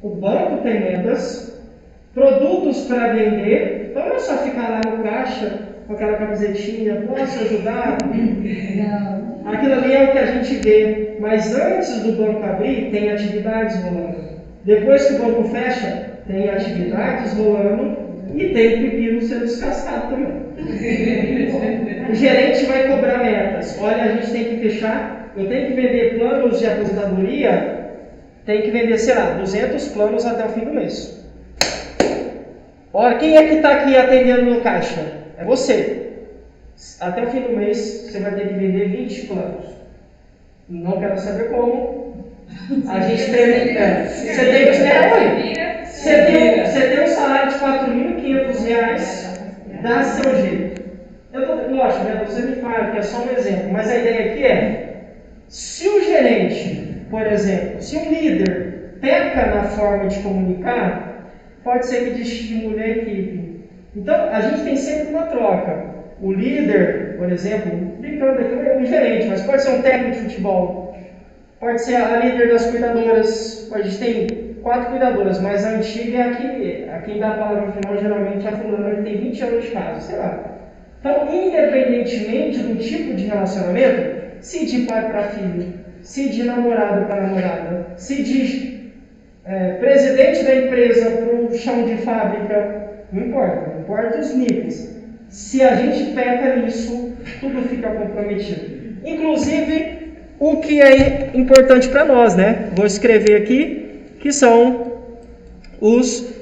o banco tem metas, produtos para vender. Então não é só ficar lá no caixa com aquela camisetinha, posso ajudar? Não. Aquilo ali é o que a gente vê, mas antes do banco abrir, tem atividades rolando. Depois que o banco fecha, tem atividades rolando e tem pepino sendo descascado também. O gerente vai cobrar metas. Olha, a gente tem que fechar, eu tenho que vender planos de aposentadoria, tem que vender, sei lá, 200 planos até o fim do mês. Olha, quem é que está aqui atendendo no caixa? É você. Até o fim do mês, você vai ter que vender 20 planos. Não quero saber como. A gente tem... Você tem um salário de R$4.500, dá seu jeito. Lógico, né? Você me fala que é só um exemplo, mas a ideia aqui é: se o gerente, por exemplo, se o líder peca na forma de comunicar, pode ser que desestimule a equipe. Então, a gente tem sempre uma troca. O líder, por exemplo, brincando aqui, é um gerente, mas pode ser um técnico de futebol, pode ser a líder das cuidadoras. A gente tem 4 cuidadoras, mas a antiga é a quem dá a palavra no final, geralmente é a fulana que tem 20 anos de casa, sei lá. Então, independentemente do tipo de relacionamento, se de pai para filho, se de namorado para namorada, se de presidente da empresa para o chão de fábrica, não importa os níveis. Se a gente peca nisso, tudo fica comprometido. Inclusive, o que é importante para nós, né? Vou escrever aqui, que são os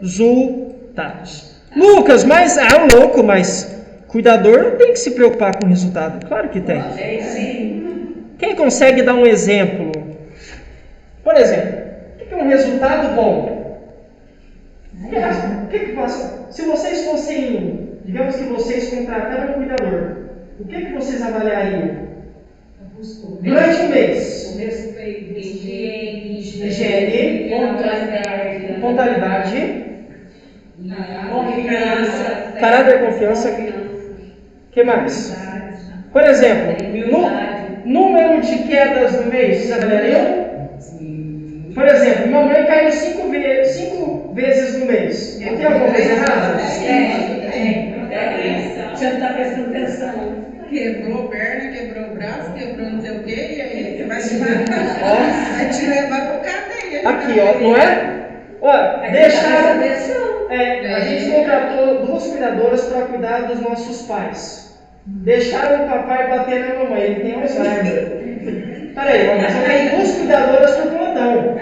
resultados. Lucas, mas louco, mas cuidador não tem que se preocupar com o resultado. Claro que tem. Quem consegue dar um exemplo? Por exemplo, o que é um resultado bom? O que passa? Se vocês fossem, digamos que vocês contrataram um cuidador, o que vocês avaliariam? Durante um mês. Higiene, pontualidade, caráter, confiança. O que mais? Por exemplo, número de quedas no mês, vocês avaliariam? Por exemplo, minha mãe caiu 5 vezes no mês. Tem alguma coisa errada? Você não está prestando atenção. Quebrou a perna, quebrou o braço, quebrou não sei o quê, e aí você vai se matar. Vai te levar pro cadeia. Aqui, ó, não é? Olha, deixaram. A gente contratou 2 cuidadoras para cuidar dos nossos pais. Deixaram o papai bater na mamãe, ele tem Alzheimer. Peraí, mas eu tenho 2 cuidadoras por plantão.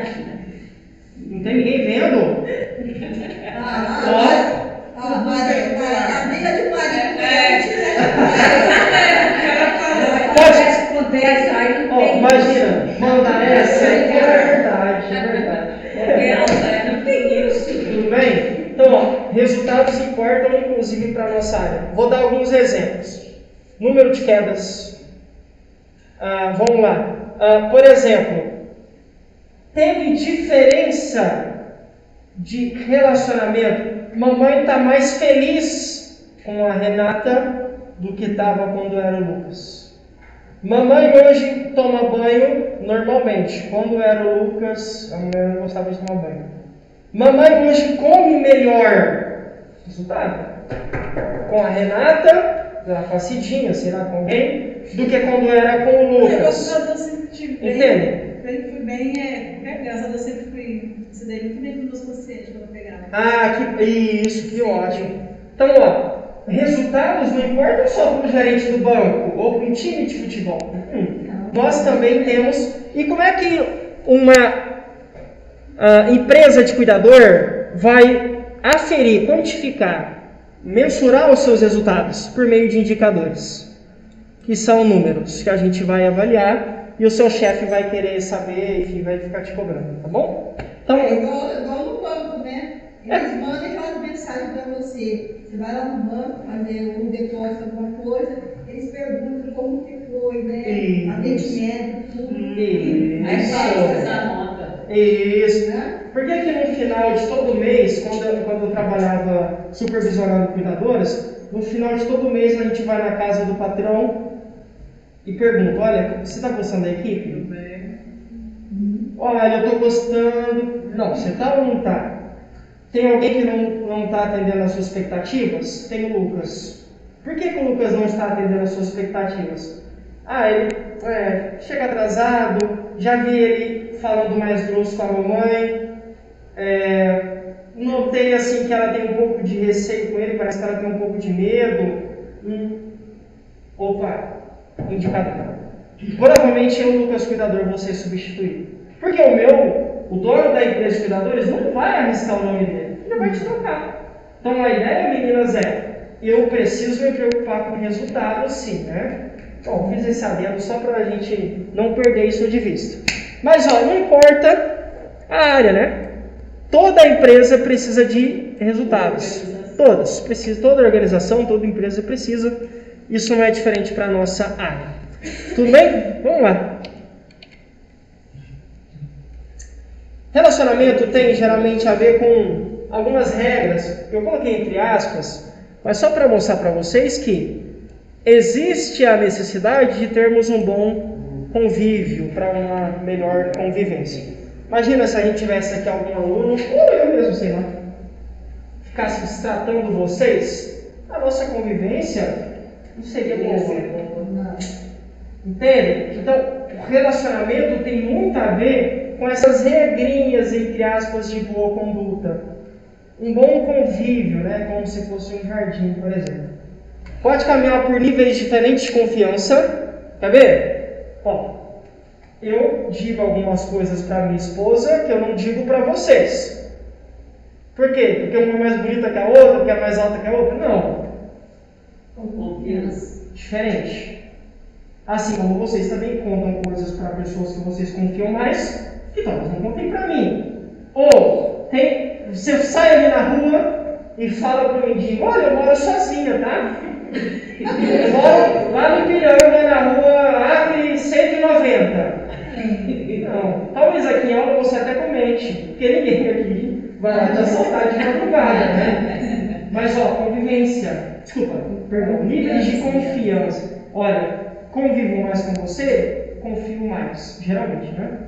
Não tem ninguém vendo? A briga de marido. Imagina, mandar essa é verdade, é verdade. Não tem isso. Tudo bem? Então, ó, resultados importam inclusive para a nossa área. Vou dar alguns exemplos. Número de quedas. Vamos lá. Por exemplo, teve diferença de relacionamento. Mamãe está mais feliz com a Renata do que estava quando era o Lucas. Mamãe hoje toma banho normalmente. Quando era o Lucas, a mulher não gostava de tomar banho. Mamãe hoje come melhor. Resultado? Com a Renata, com a Cidinha, sei lá com alguém, do que quando era com o Lucas. Graças a Deus sempre tive bem. Entende? Eu fui bem, graças a Deus sempre fui. Se dei muito bem com meus pacientes quando eu pegava. Isso, que ótimo. Então, ó. Resultados não importam só para o gerente do banco ou para um time de futebol. Nós também temos. E como é que uma empresa de cuidador vai aferir, quantificar, mensurar os seus resultados? Por meio de indicadores, que são números que a gente vai avaliar e o seu chefe vai querer saber, enfim, vai ficar te cobrando, tá bom? Então, igual no banco, né? Eles mandam aquelas mensagens para você. Você vai lá no banco fazer um depósito, alguma coisa, eles perguntam como que foi, né? Atendimento, tudo. Aí você anota. Isso. Por que no final de todo mês, quando eu trabalhava supervisionando cuidadoras, no final de todo mês a gente vai na casa do patrão e pergunta: olha, você está gostando da equipe? Olha, eu estou gostando. Não, você está ou não está? Tem alguém que não está atendendo às suas expectativas? Tem o Lucas. Por que o Lucas não está atendendo às suas expectativas? Ele chega atrasado, já vi ele falando mais grosso com a mamãe, notei assim que ela tem um pouco de receio com ele, parece que ela tem um pouco de medo. Opa, indicador. Provavelmente eu, Lucas Cuidador, vou ser substituído. Porque o dono da empresa de cuidadores não vai arriscar o nome dele, ele vai te trocar. Então a ideia, meninas, eu preciso me preocupar com o resultado, sim, né? Bom, fiz esse adendo só para a gente não perder isso de vista. Mas não importa a área, né? Toda empresa precisa de resultados. Toda organização, toda empresa precisa. Isso não é diferente para a nossa área. Tudo bem? Vamos lá. Relacionamento tem geralmente a ver com algumas regras, que eu coloquei entre aspas, mas só para mostrar para vocês que existe a necessidade de termos um bom convívio para uma melhor convivência. Imagina se a gente tivesse aqui algum aluno, ou eu mesmo, sei lá, ficasse tratando vocês, a nossa convivência não seria boa. Entende? Então, o relacionamento tem muito a ver com essas regrinhas, entre aspas, de boa conduta. Um bom convívio, né? Como se fosse um jardim, por exemplo. Pode caminhar por níveis diferentes de confiança. Quer ver? Eu digo algumas coisas para minha esposa que eu não digo para vocês. Por quê? Porque uma é mais bonita que a outra, porque é mais alta que a outra? Não. Confiança. Diferente. Assim como vocês também contam coisas para pessoas que vocês confiam mais, que talvez não contem para mim. Ou você sai ali na rua e fala para o mendigo: olha, eu moro sozinha, tá? Eu moro lá no Ipiranga, na rua Acre 190. Não, talvez aqui em aula você até comente, porque ninguém aqui vai lá te assaltar de madrugada, né? Mas convivência, níveis de confiança. Olha, convivo mais com você, confio mais, geralmente, né?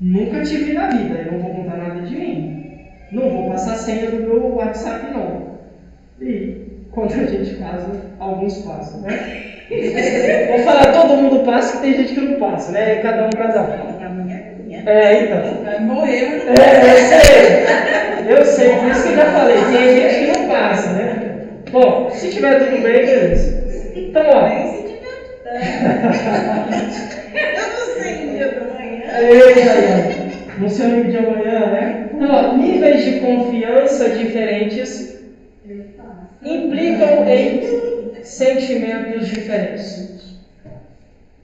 Nunca te vi na vida, eu não vou contar nada de mim. Não vou passar a senha do meu WhatsApp, não. E quando a gente casa, alguns passam, né? Vou falar, todo mundo passa, que tem gente que não passa, né? Cada um. Então. Vai morrer. Eu sei, por isso que eu já falei, tem gente que não passa, né? Bom, se tiver tudo bem, beleza. Então, ó. Eu não sei o dia da manhã. Não sei o dia de amanhã, né? Então, ó, níveis de confiança diferentes implicam em sentimentos diferentes.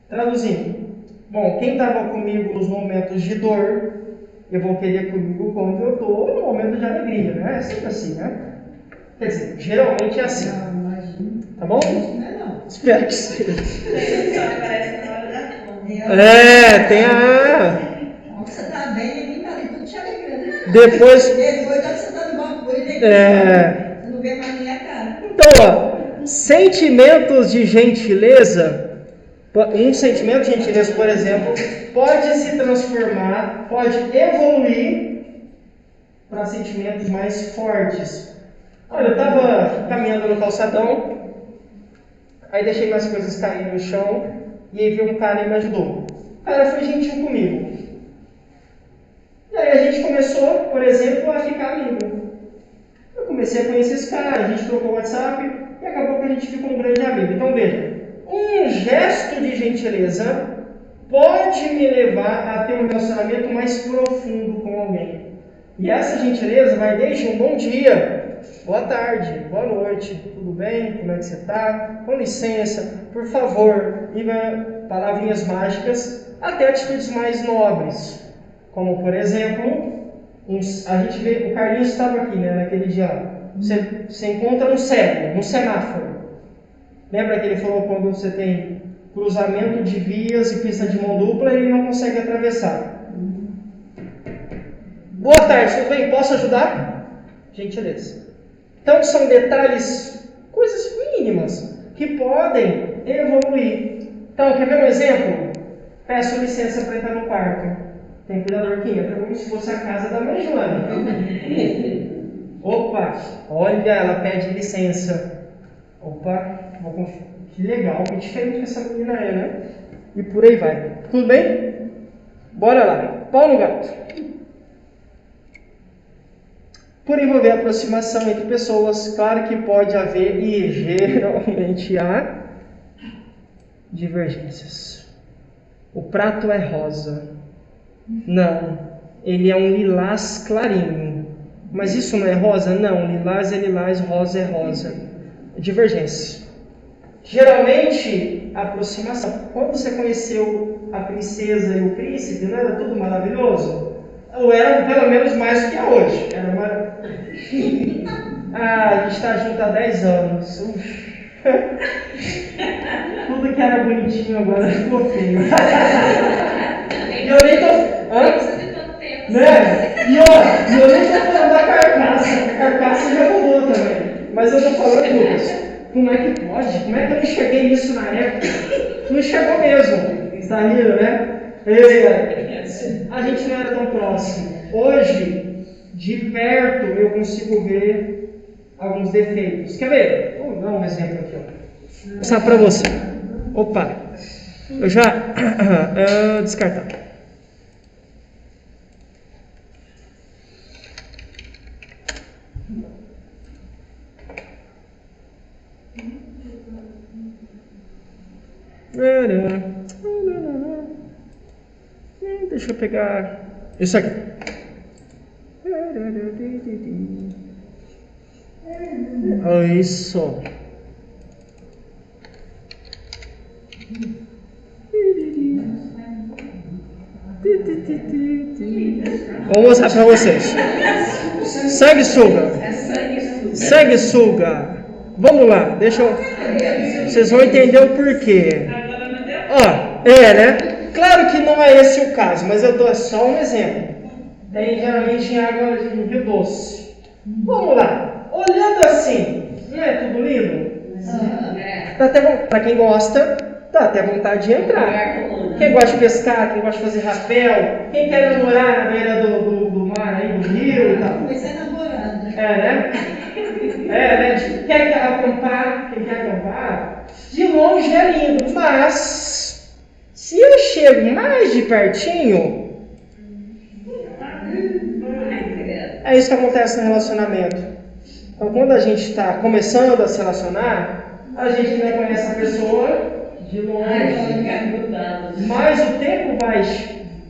Traduzindo. Bom, quem estava comigo nos momentos de dor, eu vou querer comigo quando eu estou no momento de alegria, né? É sempre assim, né? Quer dizer, geralmente é assim. Tá bom? Não. Espero que seja. Só aparece na hora da fome. Tem a... Você tá bem, ninguém tá ali tudo te alegrando. Depois... Depois você tá numa coisa e você não vê mais minha cara. Então, ó, sentimentos de gentileza... Um sentimento de gentileza, por exemplo, pode se transformar, pode evoluir para sentimentos mais fortes. Olha, eu estava caminhando no calçadão, aí deixei minhas coisas caírem no chão, e aí veio um cara e me ajudou. O cara foi gentil comigo. E aí a gente começou, por exemplo, a ficar amigo. Eu comecei a conhecer esse cara, a gente trocou o WhatsApp, e acabou que a gente ficou um grande amigo. Então veja, um gesto de gentileza pode me levar a ter um relacionamento mais profundo com alguém. E essa gentileza vai desde um bom dia, boa tarde, boa noite, tudo bem? Como é que você está? Com licença, por favor, e palavrinhas mágicas, até atitudes mais nobres. Como, por exemplo, a gente vê, o Carlinhos estava aqui, né, naquele dia lá. Você encontra um cego, um semáforo. Lembra que ele falou quando você tem cruzamento de vias e pista de mão dupla e ele não consegue atravessar? Boa tarde, tudo bem? Posso ajudar? Gentileza. Então são detalhes, coisas mínimas, que podem evoluir. Então, quer ver um exemplo? Peço licença para entrar no quarto. Tem cuidador que entra como se fosse a casa da mãe Joana. Opa, olha, ela pede licença. Opa, que legal, que diferente que essa menina é, né? E por aí vai. Tudo bem? Bora lá. Pau no gato. Por envolver aproximação entre pessoas, claro que pode haver, e geralmente há, divergências. O prato é rosa. Não, ele é um lilás clarinho. Mas isso não é rosa? Não, lilás é lilás, rosa é rosa. Divergência. Geralmente, aproximação. Quando você conheceu a princesa e o príncipe, não era tudo maravilhoso? Ou era pelo menos mais do que é hoje? Era maravilhoso. A gente está junto há 10 anos. Tudo que era bonitinho agora ficou feio. E eu nem tô... Né? E eu nem tô falando da carcaça. A carcaça já mudou também. Mas eu tô falando, Lucas, como é que pode? Como é que eu não enxerguei isso na época? Não enxergou mesmo. Está rindo, né? A gente não era tão próximo. Hoje, de perto, eu consigo ver alguns defeitos. Quer ver? Vou dar um exemplo aqui. Vou mostrar para você. Opa! Eu já... descartar. Deixa eu pegar isso aqui. Isso. Vou mostrar para vocês. Segue suga. Segue suga. Vamos lá, deixa eu... Vocês vão entender o porquê. Ó, né? Claro que não é esse o caso, mas eu dou só um exemplo. Tem geralmente em água de rio doce. Vamos lá. Olhando assim, não é tudo lindo? Dá até para quem gosta, dá até vontade de entrar. Quem gosta de pescar, quem gosta de fazer rapel, quem quer namorar na beira do mar aí, do rio e tal. Pois é namorado. Né? Né? Quer acampar, quem quer acampar, de longe é lindo, mas se eu chego mais de pertinho, é isso que acontece no relacionamento. Então, quando a gente está começando a se relacionar, a gente ainda conhece a pessoa de longe, mas o tempo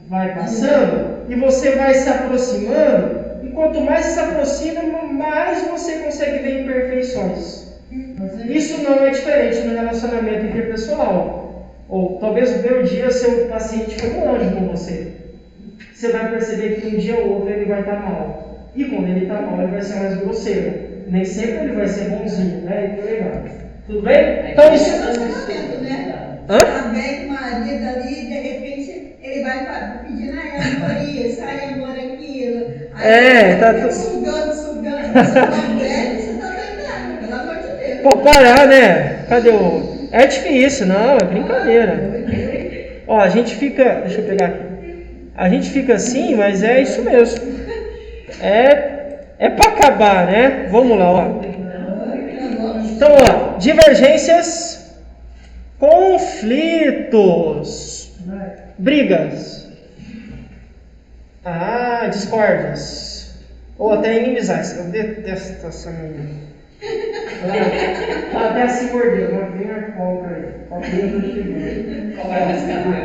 vai passando e você vai se aproximando, e quanto mais se aproxima, mais você consegue ver imperfeições. Isso não é diferente no relacionamento interpessoal. Ou talvez um dia seu paciente foi um anjo com você. Você vai perceber que um dia ou outro ele vai estar mal. E quando ele está mal, ele vai ser mais grosseiro. Nem sempre ele vai ser bonzinho, né? Então, legal. Tudo bem? Então isso é relacionamento, né? Hã? Tá bem com o marido ali, de repente ele vai pedindo, Maria, sai amor aqui. Aí tá tudo. Sugando, você tá velho, você tá tentando, pelo amor de Deus. Pô, parar, né? Cadê o. É difícil, não, é brincadeira. Ó, a gente fica. Deixa eu pegar aqui. A gente fica assim, mas é isso mesmo. É pra acabar, né? Vamos lá, ó. Então, ó, divergências, conflitos, brigas, discórdias, ou até inimizades. Eu detesto essa menina. Ela até se mordeu, mas vem a cobra aí.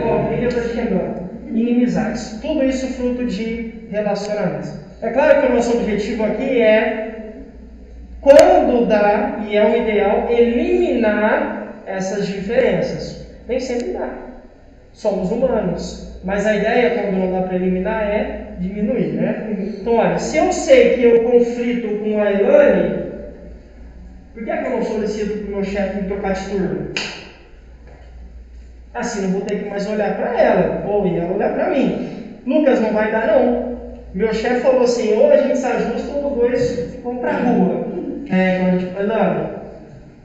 Cobrinha tá chegando. Inimizades. Tudo isso fruto de relacionamentos. É claro que o nosso objetivo aqui é, quando dá, e é o ideal, eliminar essas diferenças. Nem sempre dá. Somos humanos. Mas a ideia, quando não dá para eliminar, é diminuir, né? Então, olha, se eu sei que eu conflito com a Elane, por que é que eu não solicito para o meu chefe me trocar de turno? Assim não vou ter que mais olhar para ela, ou ela olhar para mim. Lucas, não vai dar não. Meu chefe falou assim, ou a gente se ajusta ou os dois vão para a rua. Então a gente falou,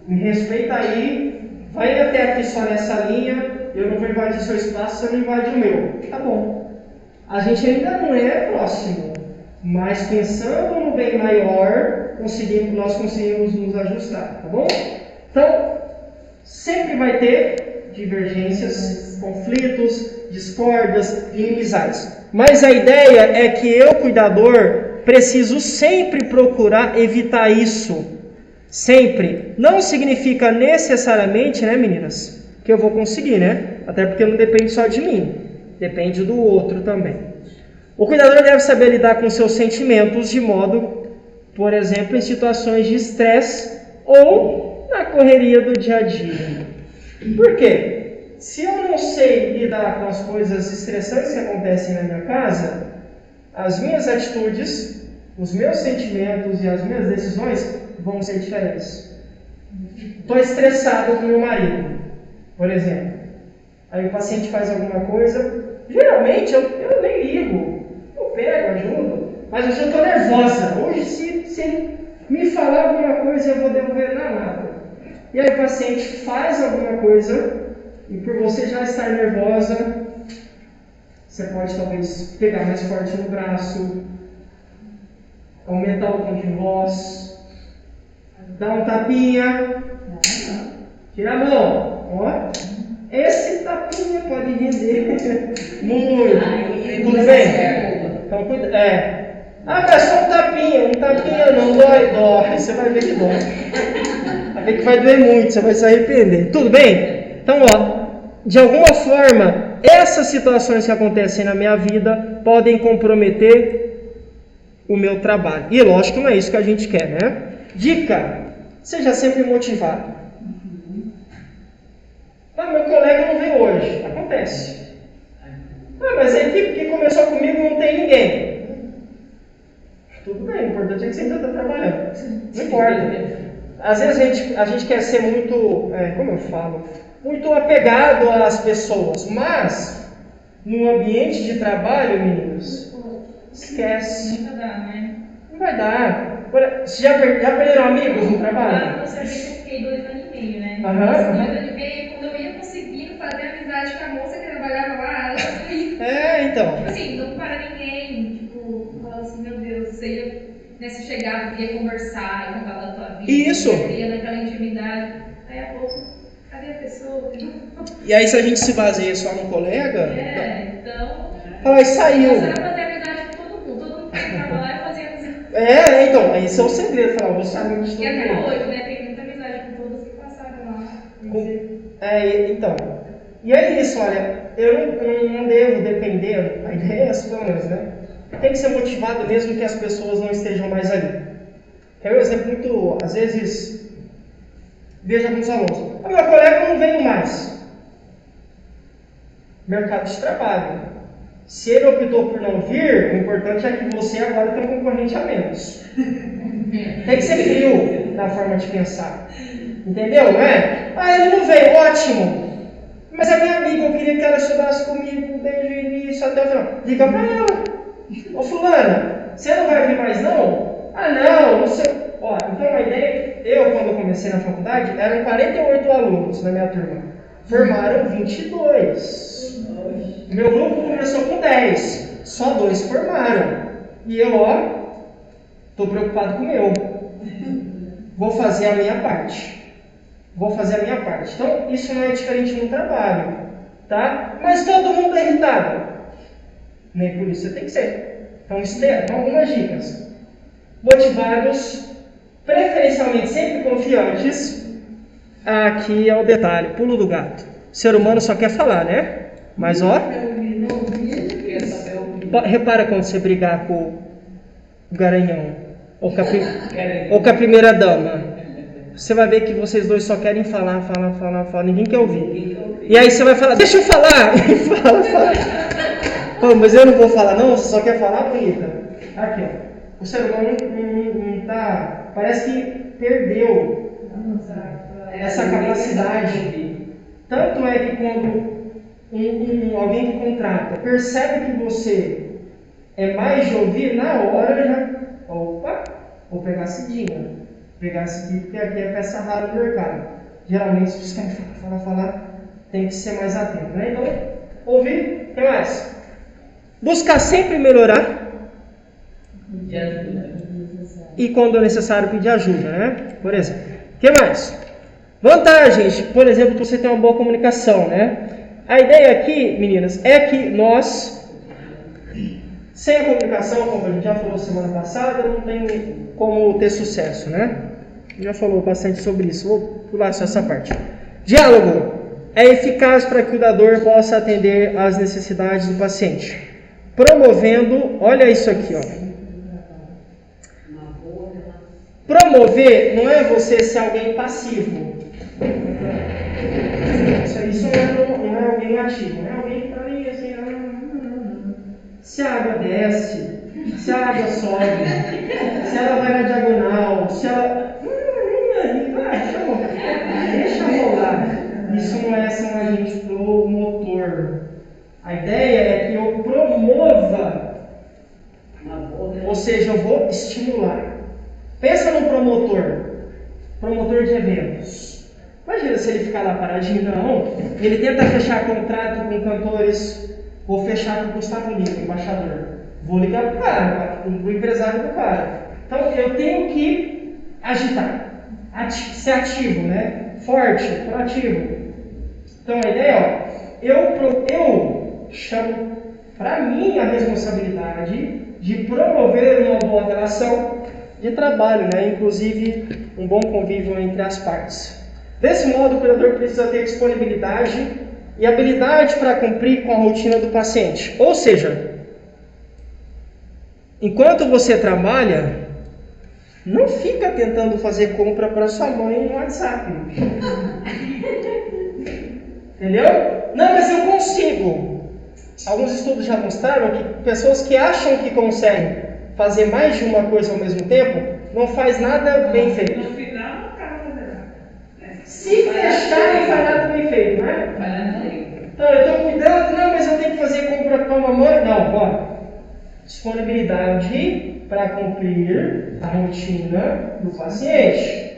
me respeita aí, vai até aqui só nessa linha, eu não vou invadir seu espaço, você não invade o meu. Tá bom. A gente ainda não é próximo, mas pensando no bem maior, nós conseguimos nos ajustar, tá bom? Então, sempre vai ter divergências, conflitos, discórdias, inimizades. Mas a ideia é que eu, cuidador, preciso sempre procurar evitar isso. Sempre. Não significa necessariamente, né, meninas, que eu vou conseguir, né? Até porque não depende só de mim. Depende do outro também. O cuidador deve saber lidar com seus sentimentos de modo, por exemplo, em situações de estresse ou na correria do dia a dia. Por quê? Se eu não sei lidar com as coisas estressantes que acontecem na minha casa, as minhas atitudes, os meus sentimentos e as minhas decisões vão ser diferentes. Estou estressado com meu marido, por exemplo. Aí o paciente faz alguma coisa, geralmente eu nem ligo, eu pego, ajudo, mas hoje eu estou nervosa. Hoje, se ele me falar alguma coisa, eu vou devolver na nada. E aí o paciente faz alguma coisa, e por você já estar nervosa, você pode talvez pegar mais forte no braço, aumentar o tom de voz, dar um tapinha, tira a mão, ó. Esse tapinha pode render muito. Tudo bem? Então, mas só um tapinha não dói. Você vai ver que dói. Vai ver que vai doer muito, você vai se arrepender. Tudo bem? Então, ó, de alguma forma, essas situações que acontecem na minha vida podem comprometer o meu trabalho. E lógico que não é isso que a gente quer, né? Dica: seja sempre motivado. Meu colega não veio hoje. Acontece. Mas a equipe que começou comigo não tem ninguém. Tudo bem, o importante é que você ainda está trabalhando. Não importa. Às vezes a gente quer ser muito, como eu falo, muito apegado às pessoas, mas no ambiente de trabalho, meninos, esquece. Nunca dá, né? Não vai dar. Você já perderam amigos no trabalho? Você vê que eu fiquei 2 anos e meio, né? Aham. 2 anos e meio, quando eu ia conseguindo fazer amizade com a moça que trabalhava lá, ela fui. Então. Tipo assim, não para ninguém. Tipo, fala assim, meu Deus, você ia Se chegava, queria conversar e contar da tua vida. Isso. Queria naquela intimidade. Aí a pouco, cadê a pessoa? E aí se a gente se baseia só no colega... Então... Fala, saiu. Você vai fazer amizade com todo mundo que estava lá e fazia amizade. Então, esse é o segredo. Falar, vou saber de todo E até mundo. hoje, tem muita amizade com todos que passaram lá. Então... E é isso, olha, eu não devo depender, a ideia é essa pelo menos, né? Tem que ser motivado mesmo que as pessoas não estejam mais ali. Quer um exemplo muito, às vezes, vejo alguns alunos, meu colega não vem mais. Mercado de trabalho. Se ele optou por não vir, o importante é que você agora tem um concorrente a menos. Tem que ser frio na forma de pensar. Entendeu, não é? Ele não veio, ótimo. Mas a minha amiga, eu queria que ela estudasse comigo desde o início até o final. Liga pra ela. Ô fulana, você não vai vir mais não? Não sei. Então a ideia, eu quando comecei na faculdade, eram 48 alunos na minha turma. Formaram 22. Meu grupo começou com 10. Só 2 formaram. E eu, tô preocupado com o meu. Vou fazer a minha parte. Então, isso não é diferente no trabalho, tá? Mas todo mundo é irritado. Nem por isso você tem que ser. Então, algumas dicas. Motivados, preferencialmente sempre confiantes. Aqui é o detalhe, pulo do gato. O ser humano só quer falar, né? Mas, repara quando você brigar com o garanhão ou com a primeira dama. Você vai ver que vocês dois só querem falar, ninguém quer ouvir. E aí você vai falar, deixa eu falar! E fala. Pô, mas eu não vou falar não, você só quer falar, bonita. Aqui, o ser humano não tá... Parece que perdeu essa capacidade. Tanto é que quando alguém que contrata percebe que você é mais de ouvir, na hora já... Opa, vou pegar a cedinha. Pegar esse aqui, porque aqui é peça rara do mercado. Geralmente, se você quer falar, tem que ser mais atento, né? Então, ouvir, o que mais? Buscar sempre melhorar. E quando necessário, pedir ajuda, né? Por exemplo. O que mais? Vantagens, por exemplo, você tem uma boa comunicação, né? A ideia aqui, meninas, é que nós, sem a comunicação, como a gente já falou semana passada, não tem como ter sucesso, né? Já falou bastante sobre isso, vou pular só essa parte. Diálogo é eficaz para que o cuidador possa atender às necessidades do paciente, promovendo, olha isso aqui, Promover não é você ser alguém passivo. Isso não é alguém ativo, não é alguém que está ali assim, se a água desce, se a água sobe, se ela vai na diagonal, se ela... Deixa rolar. Isso não é ser um agente promotor. A ideia é que eu promova, ou seja, eu vou estimular. Pensa num promotor de eventos. Imagina se ele ficar lá paradinho, não. Ele tenta fechar contrato com cantores, vou fechar com o Gustavo Lima, embaixador. Vou ligar para o cara, para o empresário do cara. Então eu tenho que agitar, ser ativo, né? Forte, proativo. Então a ideia eu chamo para mim a responsabilidade de promover uma boa relação de trabalho, né? Inclusive um bom convívio entre as partes. Desse modo, o cuidador precisa ter disponibilidade e habilidade para cumprir com a rotina do paciente. Ou seja, enquanto você trabalha, não fica tentando fazer compra para sua mãe no WhatsApp. Entendeu? Não, mas eu consigo. Alguns estudos já mostraram que pessoas que acham que conseguem fazer mais de uma coisa ao mesmo tempo, não faz nada bem feito. No final, não acaba fazendo nada. Se fechar, não faz nada bem feito, né? Então, eu estou cuidando, não, mas eu tenho que fazer compra para a mamãe. Não, disponibilidade para cumprir a rotina do paciente.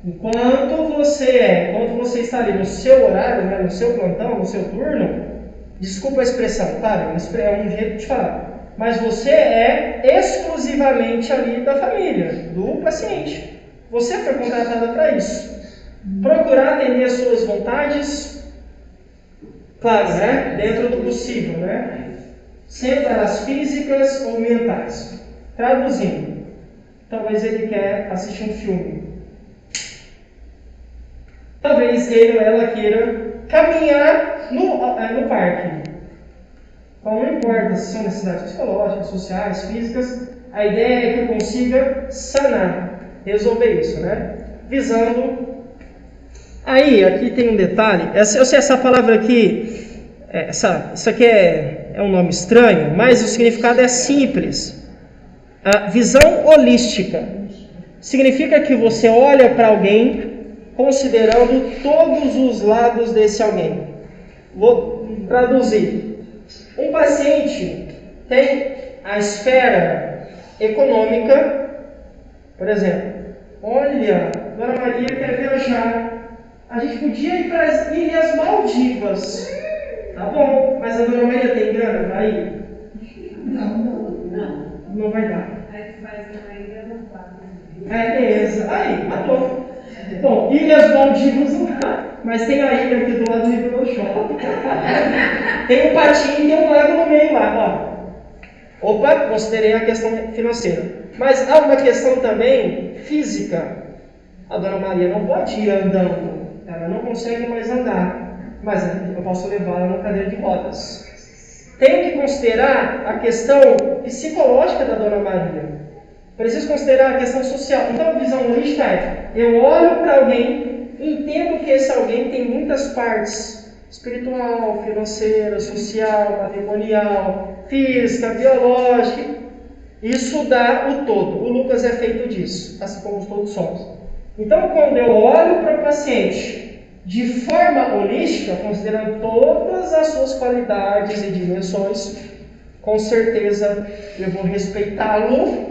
Enquanto você está ali no seu horário, né, no seu plantão, no seu turno, desculpa a expressão, tá? É um jeito de falar. mas você é exclusivamente ali da família, do paciente. Você foi contratada para isso. Procurar atender as suas vontades, claro, né? Dentro do possível, né? Sempre elas físicas ou mentais. Traduzindo, talvez ele quer assistir um filme. Talvez ele ou ela queira caminhar no parque. Então, não importa se são necessidades psicológicas, sociais, físicas, a ideia é que eu consiga sanar, resolver isso, né? Visando. Aí, aqui tem um detalhe. Eu sei essa palavra aqui, isso aqui é um nome estranho, mas o significado é simples. A visão holística significa que você olha para alguém considerando todos os lados desse alguém. Vou traduzir. Um paciente tem a esfera econômica, por exemplo. Olha, Dona Maria quer viajar. A gente podia ir para as Ilhas Maldivas. Tá bom, mas a Dona Maria tem grana para ir? Não vai dar. Aí tu faz uma ilha no quarto. Aí, matou. Bom, Ilhas Maldivas não dá, mas tem a ilha aqui do lado do Rio do Shopping. Tem um patinho e tem um lago no meio lá, ó. Opa, considerei a questão financeira. Mas há uma questão também física. A Dona Maria não pode ir andando, ela não consegue mais andar, mas eu posso levá-la na cadeira de rodas. Tenho que considerar a questão psicológica da Dona Maria. Preciso considerar a questão social. Então a visão holística é: eu olho para alguém, entendo que esse alguém tem muitas partes: espiritual, financeira, social, patrimonial, física, biológica. Isso dá o todo. O Lucas é feito disso, assim como todos somos. Então, quando eu olho para o paciente de forma holística, considerando todas as suas qualidades e dimensões, com certeza eu vou respeitá-lo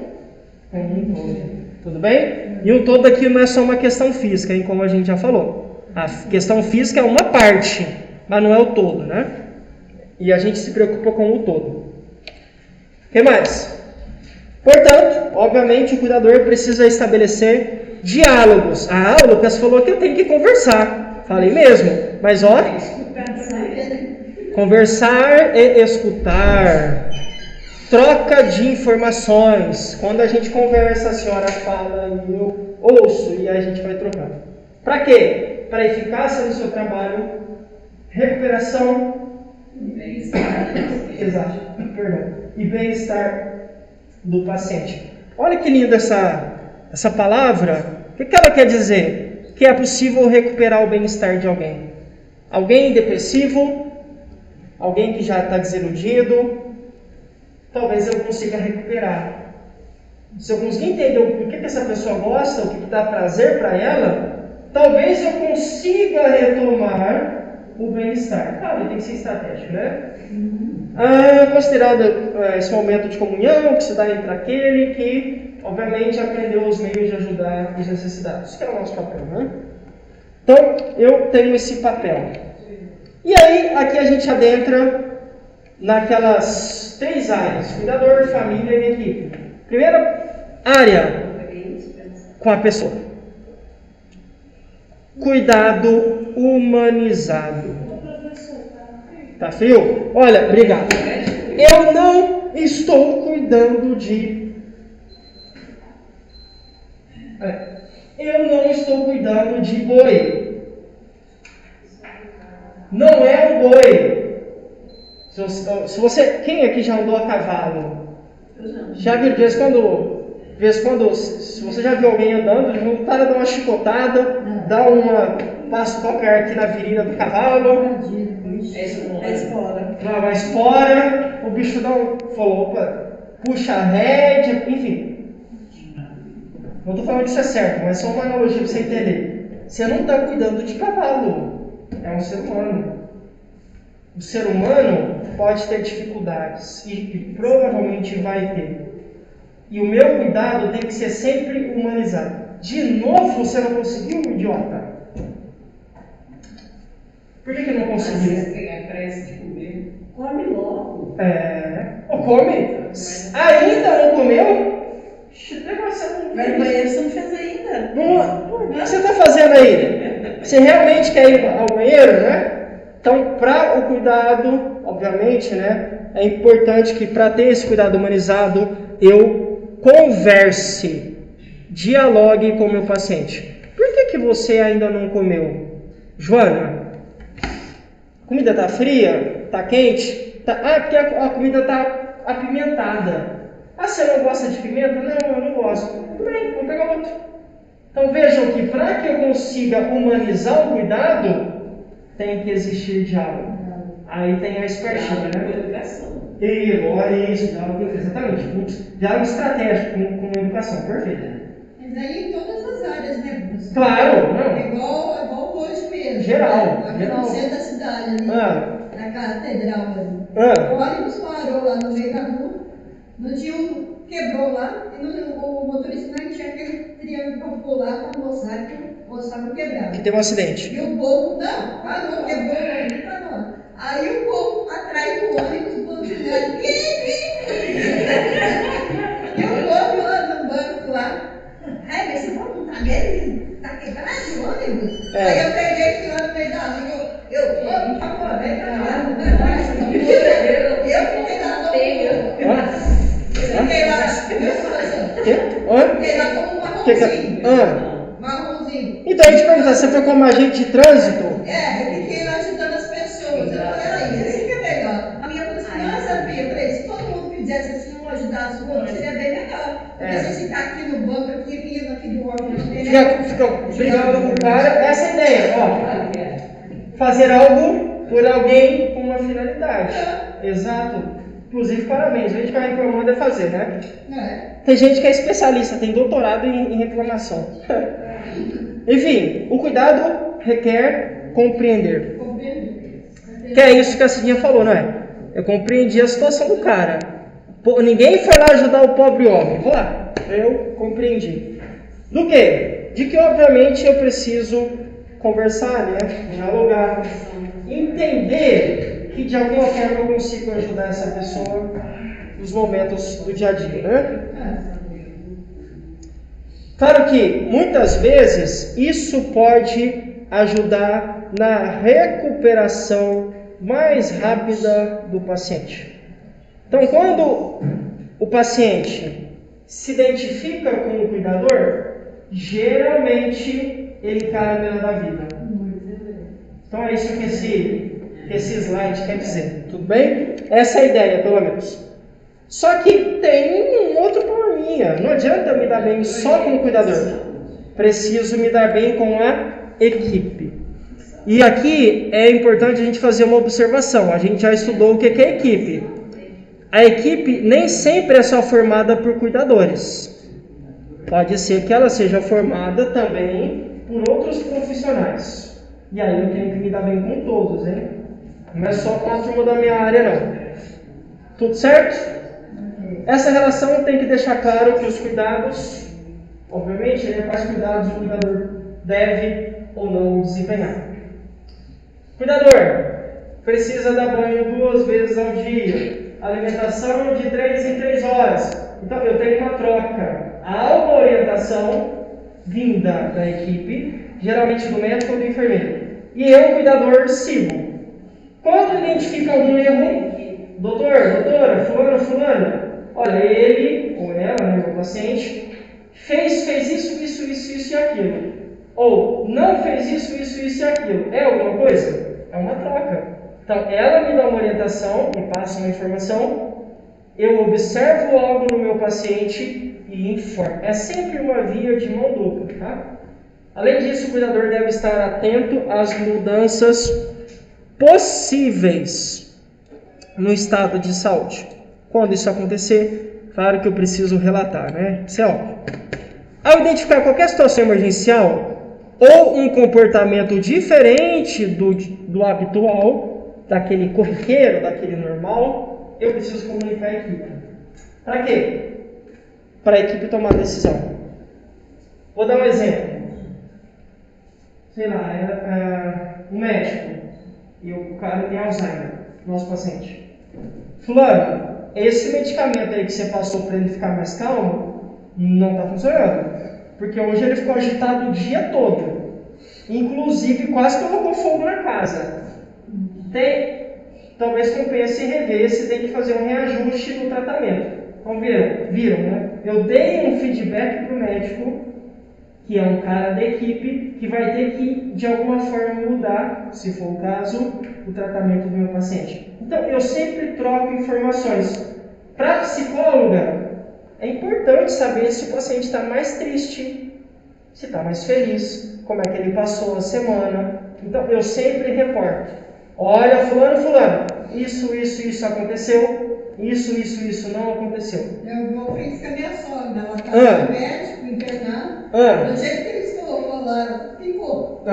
como um todo. Tudo bem? E um todo aqui não é só uma questão física, hein, como a gente já falou. A questão física é uma parte, mas não é o todo, né? E a gente se preocupa com o todo. O que mais? Portanto, obviamente, o cuidador precisa estabelecer diálogos. Ah, o Lucas falou que eu tenho que conversar. Falei mesmo, mas ó, conversar e escutar. Troca de informações. Quando a gente conversa, a senhora fala e eu ouço e a gente vai trocar. Para quê? Para a eficácia do seu trabalho, recuperação e bem-estar. Exato, perdão. E bem-estar do paciente. Olha que linda essa palavra. O que ela quer dizer? Que é possível recuperar o bem-estar de alguém. Alguém depressivo, alguém que já está desiludido, talvez eu consiga recuperar. Se eu conseguir entender o que essa pessoa gosta, o que dá prazer para ela, talvez eu consiga retomar o bem-estar. Claro, tem que ser estratégico, né? Considerado esse momento de comunhão que se dá entre aquele que, obviamente, aprendeu os meios de ajudar os necessitados. Isso que é o nosso papel, né? Então, eu tenho esse papel. E aí, aqui a gente adentra naquelas 3 áreas: cuidador, família e equipe. Primeira área, com a pessoa. Cuidado humanizado. Tá frio? Olha, obrigado. Eu não estou cuidando de... Eu não estou cuidando de boi. Não é um boi. Se você... Quem aqui já andou a cavalo? Já viu? De vez quando, se você já viu alguém andando, o cara dá uma chicotada, dá uma... Passa qualquer aqui na virilha do cavalo. Uma espora. O bicho falou, opa, puxa a rédea, enfim. Não estou falando que isso é certo, mas é só uma analogia para você entender. Você não está cuidando de cavalo. É um ser humano. O ser humano pode ter dificuldades e provavelmente vai ter. E o meu cuidado tem que ser sempre humanizado. De novo, você não conseguiu, idiota? Por que não conseguiu? Às vezes tem a pressa de comer. Come logo. Come. Ainda não comeu? Vai no banheiro, você não fez ainda. O que você está fazendo aí? Você realmente quer ir ao banheiro, né? Então, para o cuidado, obviamente, né, é importante que para ter esse cuidado humanizado, eu converse, dialogue com o meu paciente. Por que você ainda não comeu? Joana, a comida está fria? Está quente? Porque a comida está apimentada. Você não gosta de pimenta? Não, eu não gosto. Tudo bem, vou pegar outro. Então vejam que para que eu consiga humanizar o cuidado, tem que existir diálogo. Aí tem a espertinha, né? Isso, diálogo, exatamente. Diálogo estratégico com educação, perfeito. Mas aí em todas as áreas, né, professor? Claro, não. É igual hoje mesmo. Geral. Aqui no centro da cidade, ali, na catedral ali. O ônibus parou lá no meio da rua, não tinha quebrou lá, e o motorista não tinha aquele triângulo para pular para mostrar que o moço estava quebrado. Que teve um acidente. E o povo, não, parou, quebrou o ônibus, parou. Aí o povo atrás do ônibus, buzinando, e o povo lá no banco lá. Aí, mas você não tá vendo? Tá quebrado o ônibus? Aí eu peguei aqui lá no meio da rua, eu por favor, vem pra cá, não vai mais. Eu fiquei lá no Fiquei lá como um marronzinho. Então a gente pergunta, você foi como agente de trânsito? Eu fiquei lá ajudando as pessoas. Eu falei, assim que é melhor. A minha falou assim, não, sabia? Eu falei, se todo mundo fizesse assim, um ajudasse o outro, seria bem melhor. Porque a gente tá aqui no banco, aqui, vindo aqui do órgão. Fica brigando com o cara, essa é a ideia, ó. Fazer algo por alguém com uma finalidade. Exato. Inclusive, parabéns. A gente ficar reclamando é fazer, né? Tem gente que é especialista, tem doutorado em reclamação. Enfim, o cuidado requer compreender. Que é isso que a Cidinha falou, não é? Eu compreendi a situação do cara. Ninguém foi lá ajudar o pobre homem. Vou lá. Eu compreendi. Do quê? De que, obviamente, eu preciso conversar, né? Dialogar. Entender que de alguma forma eu consigo ajudar essa pessoa nos momentos do dia a dia, né? Claro que muitas vezes isso pode ajudar na recuperação mais rápida do paciente. Então, quando o paciente se identifica com o cuidador, geralmente ele encara melhor da vida. Então é isso que esse slide quer dizer, tudo bem? Essa é a ideia, pelo menos. Só que tem um outro probleminha. Não adianta eu me dar bem só com o cuidador. Preciso me dar bem com a equipe. E aqui é importante a gente fazer uma observação. A gente já estudou o que é equipe. A equipe nem sempre é só formada por cuidadores. Pode ser que ela seja formada também por outros profissionais. E aí eu tenho que me dar bem com todos, hein? Não é só com a turma da minha área, não. Tudo certo? Essa relação tem que deixar claro que os cuidados, obviamente, quais cuidados o cuidador deve ou não desempenhar. Cuidador, precisa dar banho 2 vezes ao dia. Alimentação de 3 em 3 horas. Então, eu tenho uma troca. Há uma orientação vinda da equipe, geralmente do médico ou do enfermeiro. E eu, cuidador, sigo. Quando identifica algum erro, doutora, fulano, olha, ele ou ela, o paciente, fez isso e aquilo. Ou não fez isso e aquilo. É alguma coisa? É uma troca. Então, ela me dá uma orientação, me passa uma informação, eu observo algo no meu paciente e informo. É sempre uma via de mão dupla, tá? Além disso, o cuidador deve estar atento às mudanças possíveis no estado de saúde. Quando isso acontecer, claro que eu preciso relatar, né? Isso é óbvio. Ao identificar qualquer situação emergencial ou um comportamento diferente do habitual, daquele corriqueiro, daquele normal, eu preciso comunicar a equipe. Para quê? Para a equipe tomar decisão. Vou dar um exemplo. Sei lá, um médico e o cara tem Alzheimer, nosso paciente. Fulano, esse medicamento aí que você passou para ele ficar mais calmo, não está funcionando. Porque hoje ele ficou agitado o dia todo. Inclusive, quase colocou fogo na casa. Talvez compense rever se tem que fazer um reajuste no tratamento. Então, viram, né? Eu dei um feedback para o médico, que é um cara da equipe, que vai ter que, de alguma forma, mudar, se for o caso, o tratamento do meu paciente. Então, eu sempre troco informações. Para a psicóloga, é importante saber se o paciente está mais triste, se está mais feliz, como é que ele passou a semana. Então, eu sempre reporto. Olha, fulano, isso aconteceu, isso não aconteceu. Eu fiz com a minha sogra, ela estava no médico, internada, do jeito que eles colocou lá, ficou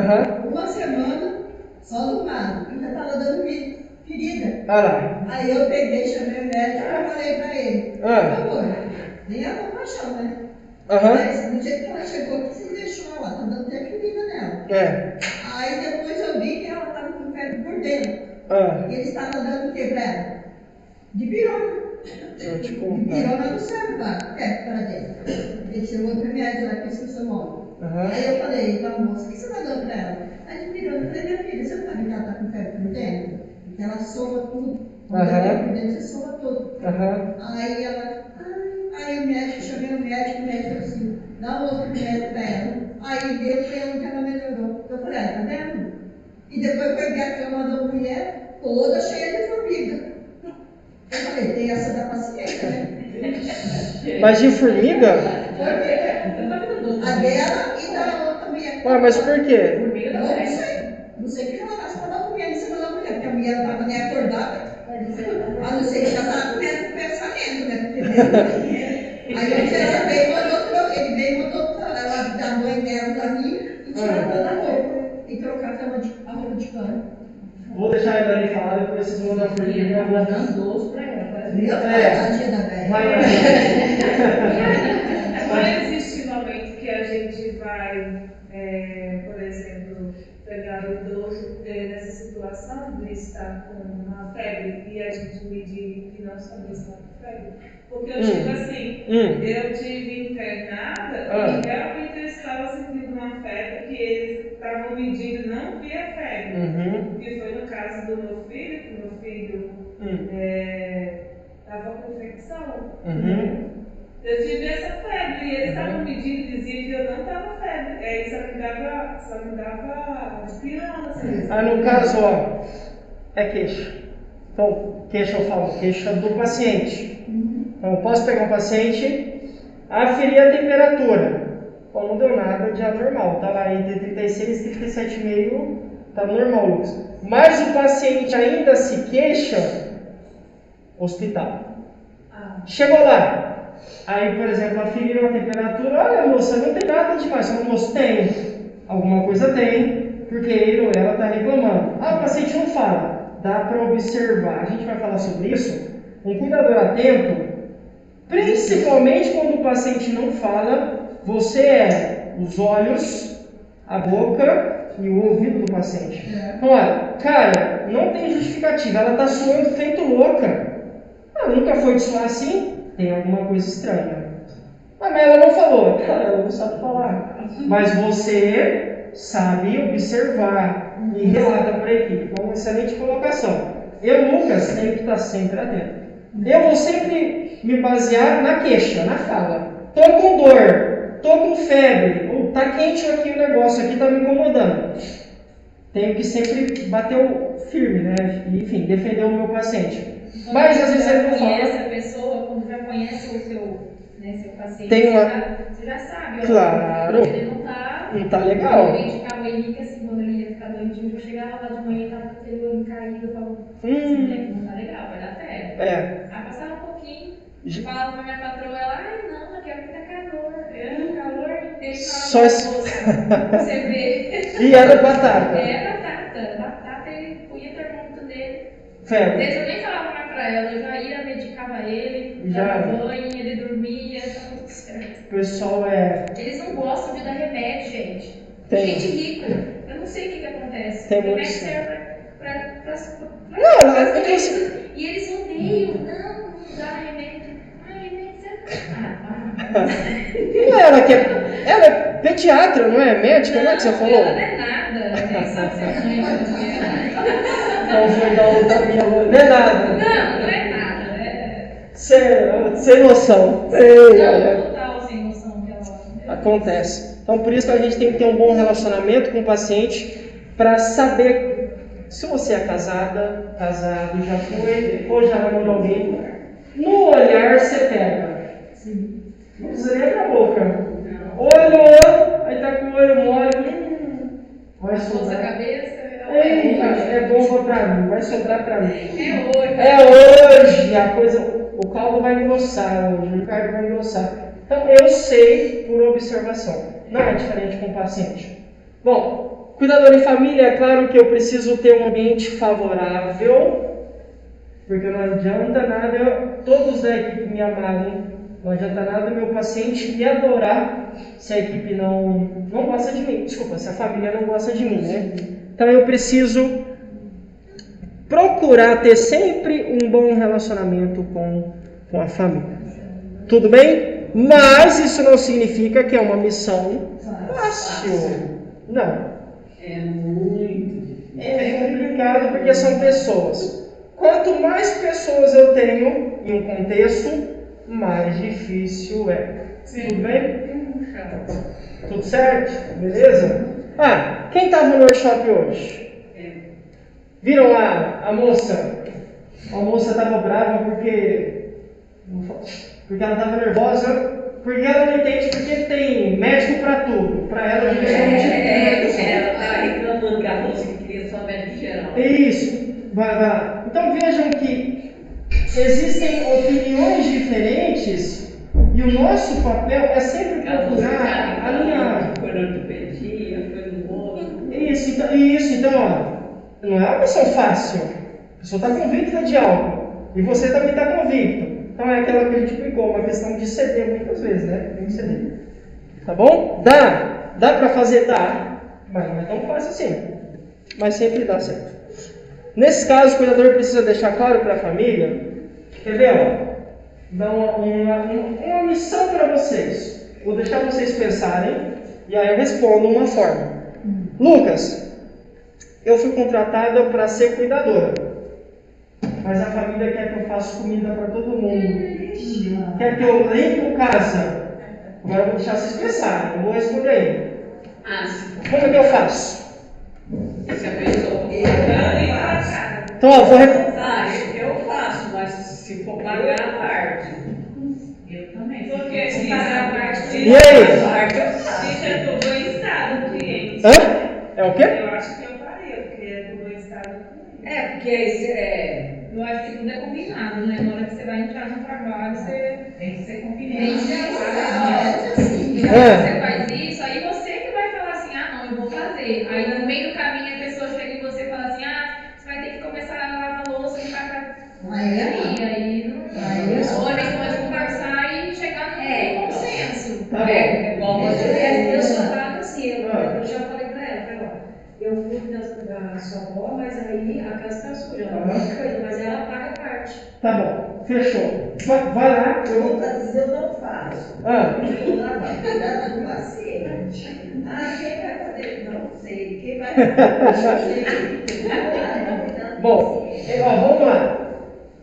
uma semana só no lado, ainda estava dando ferida. Aí eu peguei, chamei o médico e falei para ele, por favor, nem a compaixão, né? Mas do jeito que ela chegou, que você deixou ela, tá dando até ferida nela. Aí depois eu vi que ela estava com febre por dentro. E ele estava dando o que pra ela? De pirona. De pirona no cérebro, para dentro. Ele chegou outro remédio lá que eu esqueci o nome. Aí eu falei pra moça, o que você está dando pra ela? Aí de pirona, eu falei, minha filha, você não sabe que ela está com febre por dentro? Porque ela sova tudo. Quando ela está por dentro, você sova tudo. Aí ela... Aí o médico, chamei o médico falou assim, dá outro remédio pra ela. Aí deu pelo que ela melhorou. Eu falei, tá vendo? E depois eu peguei a cama da mulher toda cheia de formiga. Eu falei, tem essa da paciência, né? Mas de formiga? Formiga. A dela e da outra mulher. Mas por quê? Eu não sei. Não sei o que ela estava comendo em cima da mulher, porque a mulher não estava nem acordada. A não ser que ela estava comendo com pensamento, né? Aí ela veio e mandou a mãe dela da minha e tirar toda a roupa. E trocar a roupa de pano. Vou deixar a Dani falar, depois vocês vão dar formiga. Eu vou dando doce pra ela. Tadinha da velha. Não existe momento que a gente vai, por exemplo, pegar o idoso nessa situação de estar com uma febre e a gente medir que não sabemos estar com febre. Porque eu digo assim, eu tive internada e realmente eu estava sentindo uma febre que eles estavam medindo e não via febre. Que foi no caso do meu filho, que meu filho estava com infecção. Eu tive essa febre e eles estavam medindo e diziam que eu não estava febre. Só me dava aspirando. Assim. No caso, é queixa. Então, queixa eu falo, queixa do paciente. Então, eu posso pegar um paciente, aferir a temperatura. Não deu nada de anormal, tá lá entre 36 e 37,5, tá normal, Lucas. Mas o paciente ainda se queixa, hospital. Chegou lá, aí, por exemplo, aferiram a temperatura, olha moça, não tem nada demais. Moço, tem, alguma coisa tem, porque ele ou ela está reclamando. O paciente não fala, dá para observar, a gente vai falar sobre isso. Um cuidador atento, principalmente quando o paciente não fala, você é os olhos, a boca e o ouvido do paciente. Então, olha, cara, não tem justificativa, ela está suando feito louca. Nunca foi de suar assim? Tem alguma coisa estranha. Mas ela não falou, ela não sabe falar. Mas você sabe observar e relata para a equipe. Uma excelente colocação. Eu, Lucas, tenho que estar sempre atento. Eu vou sempre me basear na queixa, na fala. Tô com dor, tô com febre, tá quente aqui o negócio, aqui tá me incomodando. Tenho que sempre bater o firme, né? Enfim, defender o meu paciente. Mas às vezes ele não fala. Quando a pessoa, quando já conhece o seu paciente, Tem uma... você já sabe. Claro. Ele não tá legal. Eu indicava o Henrique assim, quando ele ia ficar doentinho, eu chegava lá de manhã e tava com aquele olho caído, eu falava, esse moleque não tá legal, vai dar febre. Aí passava um pouquinho, falava pra minha patroa, ela, não, aqui é muita calor, calor inteiro na bolsa. Você vê. E era batata. Batata e punha termômetro dele. Febre. Às vezes eu nem falava mais pra ela, eu já ia, medicava ele, dava banho, ele dormia, tá tudo certo. O pessoal Eles não gostam de dar remédio, gente. Tem. Gente rica, eu não sei o que acontece. Tem o remédio muito. serve pra Não, e eles odeiam, Já remédio. Ela é pediatra, não é? Médica, não é que você falou? Ela não é nada, nem sabe ser mãe. Não foi da outra minha mãe, não é nada. Não é nada. Sem noção. Total sem noção que ela. Acontece. Então, por isso que a gente tem que ter um bom relacionamento com o paciente para saber se você é casado, já foi, ou já namorou alguém. No olhar você pega. Não precisa nem abrir a boca. Olhou, aí tá com o olho mole. Vai sobrar. Cabeça. É bomba pra mim, vai sobrar pra mim. É hoje. A coisa, o caldo vai engrossar hoje, o cardio vai engrossar. Então eu sei por observação. Não é diferente com o paciente. Bom, cuidador de família, é claro que eu preciso ter um ambiente favorável, porque não adianta nada, todos da equipe me amarem, não adianta nada meu paciente me adorar se a equipe não gosta de mim. Desculpa, se a família não gosta de mim, né? Então eu preciso procurar ter sempre um bom relacionamento com a família. Tudo bem? Mas isso não significa que é uma missão fácil. Não. É muito difícil. É complicado porque são pessoas. Quanto mais pessoas eu tenho em um contexto, mais difícil é. Sim. Tudo bem? Tudo certo? Beleza? Quem estava no workshop hoje? Viram lá a moça? A moça estava brava porque ela estava nervosa, porque ela não entende porque tem médico para tudo. Para ela, não tem ela está reclamando que a moça que queria só médico geral. Isso. Vai lá. Então vejam que existem opiniões diferentes e o nosso papel é sempre procurar alinhar. Foi na ortopedia, foi no outro. Isso, então, ó, não é uma missão fácil. A pessoa está convicta de algo e você também está convicto. Então é aquela que a gente explicou, uma questão de ceder muitas vezes, né? Tem que ceder. Tá bom? Dá para fazer? Dá, mas não é tão fácil assim. Mas sempre dá certo. Nesse caso, o cuidador precisa deixar claro para a família, quer ver, ó? Dá uma missão para vocês. Vou deixar vocês pensarem e aí eu respondo uma forma. Lucas, eu fui contratada para ser cuidadora, mas a família quer que eu faça comida para todo mundo, quer que eu limpe casa. Agora eu vou deixar vocês pensarem, eu vou responder aí. Como é que eu faço? Se a pessoa Então, ó, vou eu faço, mas se for pagar a parte. Eu também. Porque Se se pagar a parte. E aí? A parte eu faço. Isso é do bom estado do cliente. É o quê? Eu acho que eu faria, porque é do bom estado do cliente. Porque isso Eu acho que tudo é combinado, né? Na hora que você vai entrar no trabalho, você Tem que ser tem combinado. que falar. assim. Você faz isso, aí você que vai falar assim, não, eu vou fazer. Aí no meio do caminho a pessoa chega em você e fala assim, você vai ter que começar a lavar a louça, limpar a casa. Aí não. Ou a gente pode conversar e chegar num consenso. Tá bom. igual você Eu sou nada assim, eu já falei pra ela, eu fui da sua avó, mas aí a casa tá suja, ela não coisa, mas ela paga a parte. Tá bom, fechou. Vai lá, eu vou. eu não faço. Eu vou lá para cuidar do paciente. Quem vai fazer? Não sei. Quem vai fazer? Bom, vamos lá.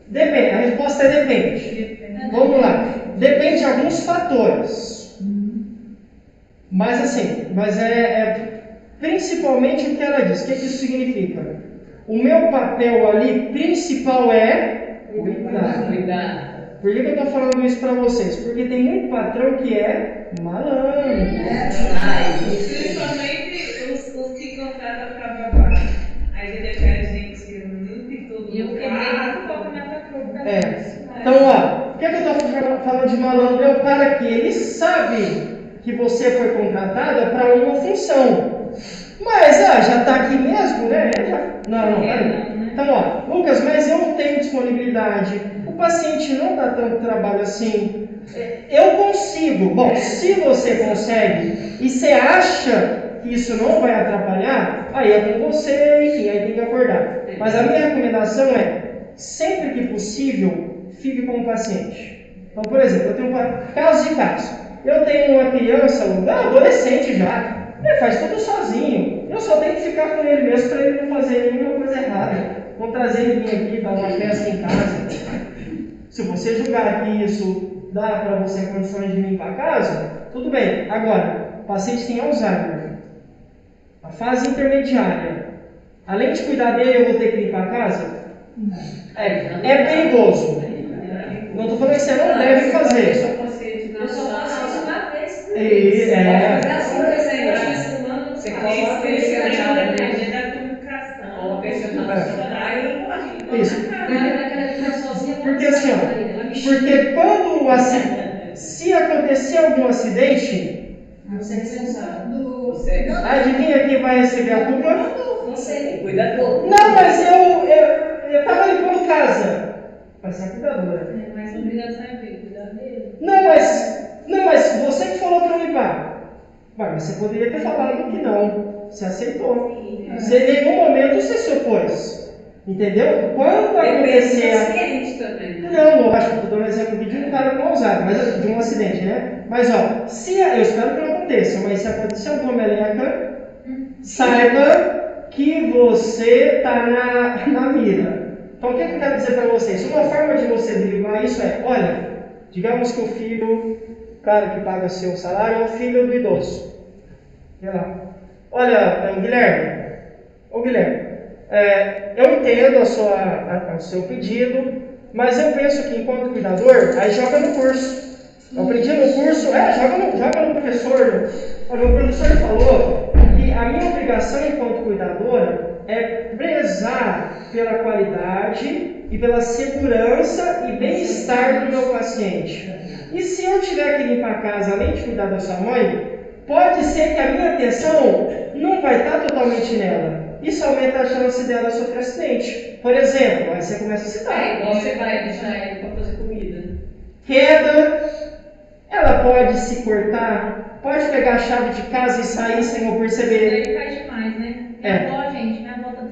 Depende, a resposta é depende. Vamos lá. Depende de alguns fatores. Mas é principalmente o que ela diz. O que isso significa? O meu papel ali principal é cuidar. Por que eu estou falando isso para vocês? Porque tem muito patrão que é malandro. Principalmente os que contratam para babá. Aí ele quer que a gente limpe tudo. E eu quebrei muito pouco minha patroa por causa disso. Então, por que eu estou falando de malandro? É o cara que ele sabe que você foi contratada para uma função. Mas, já está aqui mesmo, né? Não, peraí. Então, Lucas, mas eu não tenho disponibilidade. O paciente não dá tanto trabalho assim. Eu consigo. Bom, se você consegue e você acha que isso não vai atrapalhar, aí é com você, enfim, aí tem que acordar. Mas a minha recomendação é, sempre que possível, fique com o paciente. Então, por exemplo, eu tenho casos de casos. Eu tenho uma criança, um adolescente já, ele faz tudo sozinho. Eu só tenho que ficar com ele mesmo para ele não fazer nenhuma coisa errada. Não trazer ninguém aqui para uma festa em casa. Se você julgar que isso dá para você condições de limpar a casa, tudo bem. Agora, o paciente tem Alzheimer. A fase intermediária. Além de cuidar dele, eu vou ter que limpar a casa? É perigoso. Não estou falando que você não deve fazer. Eu só faço isso uma vez por mês. Você coloca a energia da comunicação, a pessoa nacional e não pode. Isso. Porque assim, ó, porque quando o acidente, se acontecer algum acidente, Você é responsável. adivinha quem vai receber a culpa? Você. Cuidador. Não, mas eu estava limpando casa. Vai ser a cuidadora. Mas a obrigação é ver, cuidar dele. Não, mas você que falou para limpar. Mas você poderia ter falado que não. Você aceitou. Você, em nenhum momento você se opôs. Entendeu? Quando acontecer. Não, lógico, estou dando um exemplo aqui de um cara com Alzheimer, mas de um acidente, né? Mas ó, eu espero que não aconteça, mas se acontecer alguma meleca, saiba que você está na mira. Então o que eu quero dizer para vocês? Uma forma de você driblar isso é, olha, digamos que o filho, cara que paga seu salário, é o filho do idoso. Sei lá. Olha, Guilherme, eu entendo o seu pedido, mas eu penso que enquanto cuidador, aí joga no curso. Eu aprendi no curso, joga no professor. Olha, o professor falou que a minha obrigação enquanto cuidadora é prezar pela qualidade e pela segurança e bem-estar do meu paciente. E se eu tiver que limpar a casa, além de cuidar da sua mãe, pode ser que a minha atenção não vai estar totalmente nela. Isso aumenta a chance dela sofrer acidente. Por exemplo, aí você começa a citar. Igual você vai deixar ele para fazer comida. Queda, ela pode se cortar, pode pegar a chave de casa e sair sem eu perceber. Ele faz demais, né? Minha avó, gente, minha avó tá...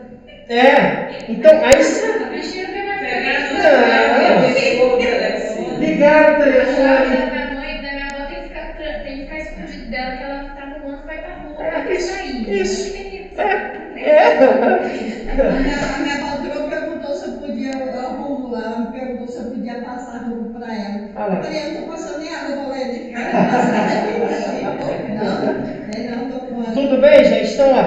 Então, aí você... Bichinho que vai ligar o telefone. Da minha avó tem que ficar escondido dela, que ela tá arrumando, vai pra rua, vai sair. Isso. A minha patroa perguntou se eu podia, ela me perguntou se eu podia passar roupa para ela. Eu falei, eu não tô passando nem água, eu vou ler de Não, tudo bem, gente? Então, ó,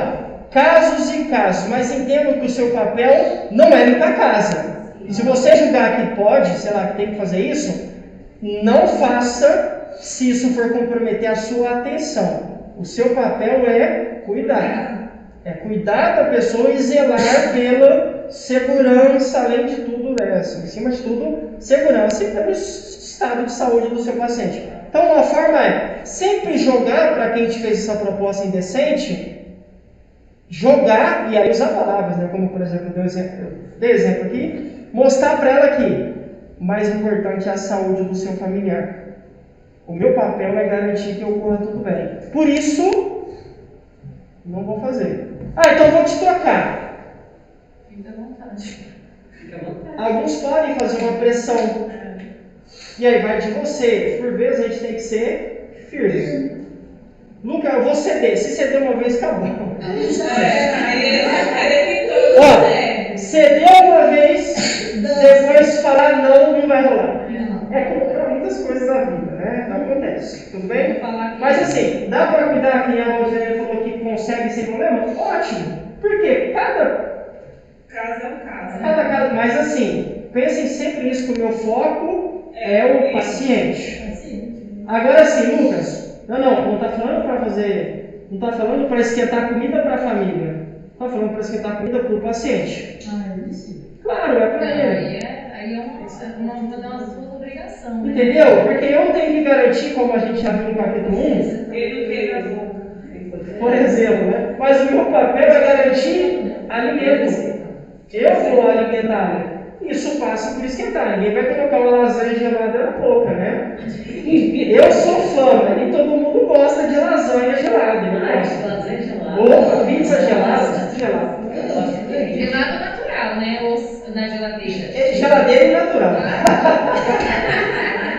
casos e casos, mas entendo que o seu papel não é limpar a casa. E se você julgar que pode, sei lá, que tem que fazer isso, não faça se isso for comprometer a sua atenção. O seu papel é cuidar. É cuidar da pessoa e zelar pela segurança, além de tudo, em cima de tudo, segurança e pelo estado de saúde do seu paciente. Então, uma forma é sempre jogar para quem te fez essa proposta indecente, jogar, e aí usar palavras, né? Como por exemplo, eu dei exemplo aqui, mostrar para ela que o mais importante é a saúde do seu familiar. O meu papel é garantir que ocorra tudo bem. Por isso, não vou fazer. Então vou te trocar. Fica à vontade. Alguns podem fazer uma pressão. E aí vai de você. Por vezes a gente tem que ser firme. Luca, eu vou ceder. Se ceder uma vez, acabou. Ceder uma vez, depois falar não vai rolar. É como para muitas coisas da vida, né? Acontece. Tudo bem? Mas assim, dá para cuidar, que a Rogéria falou que consegue sem problema? Ótimo. Por quê? Cada Caso é um caso. Cada caso, mas assim, pensem sempre nisso, que o meu foco é o paciente. Agora sim, Lucas, não está falando para fazer, não está falando para esquentar comida para a família, está falando para esquentar comida para o paciente. Claro, é para ele. Aí é uma das suas obrigações. Entendeu? Porque eu tenho que garantir, como a gente já viu no capítulo 1, Ele pega a boca. por exemplo, né? Mas o meu papel é garantir alimento. Eu vou alimentar. Isso passa por esquentar. Ninguém vai colocar uma lasanha gelada na boca, né? Eu sou fã, e todo mundo gosta de lasanha gelada. Lasanha gelada. Ou pizza gelada, gelada. Gelado natural, né? Ou da geladeira. geladeira e natural.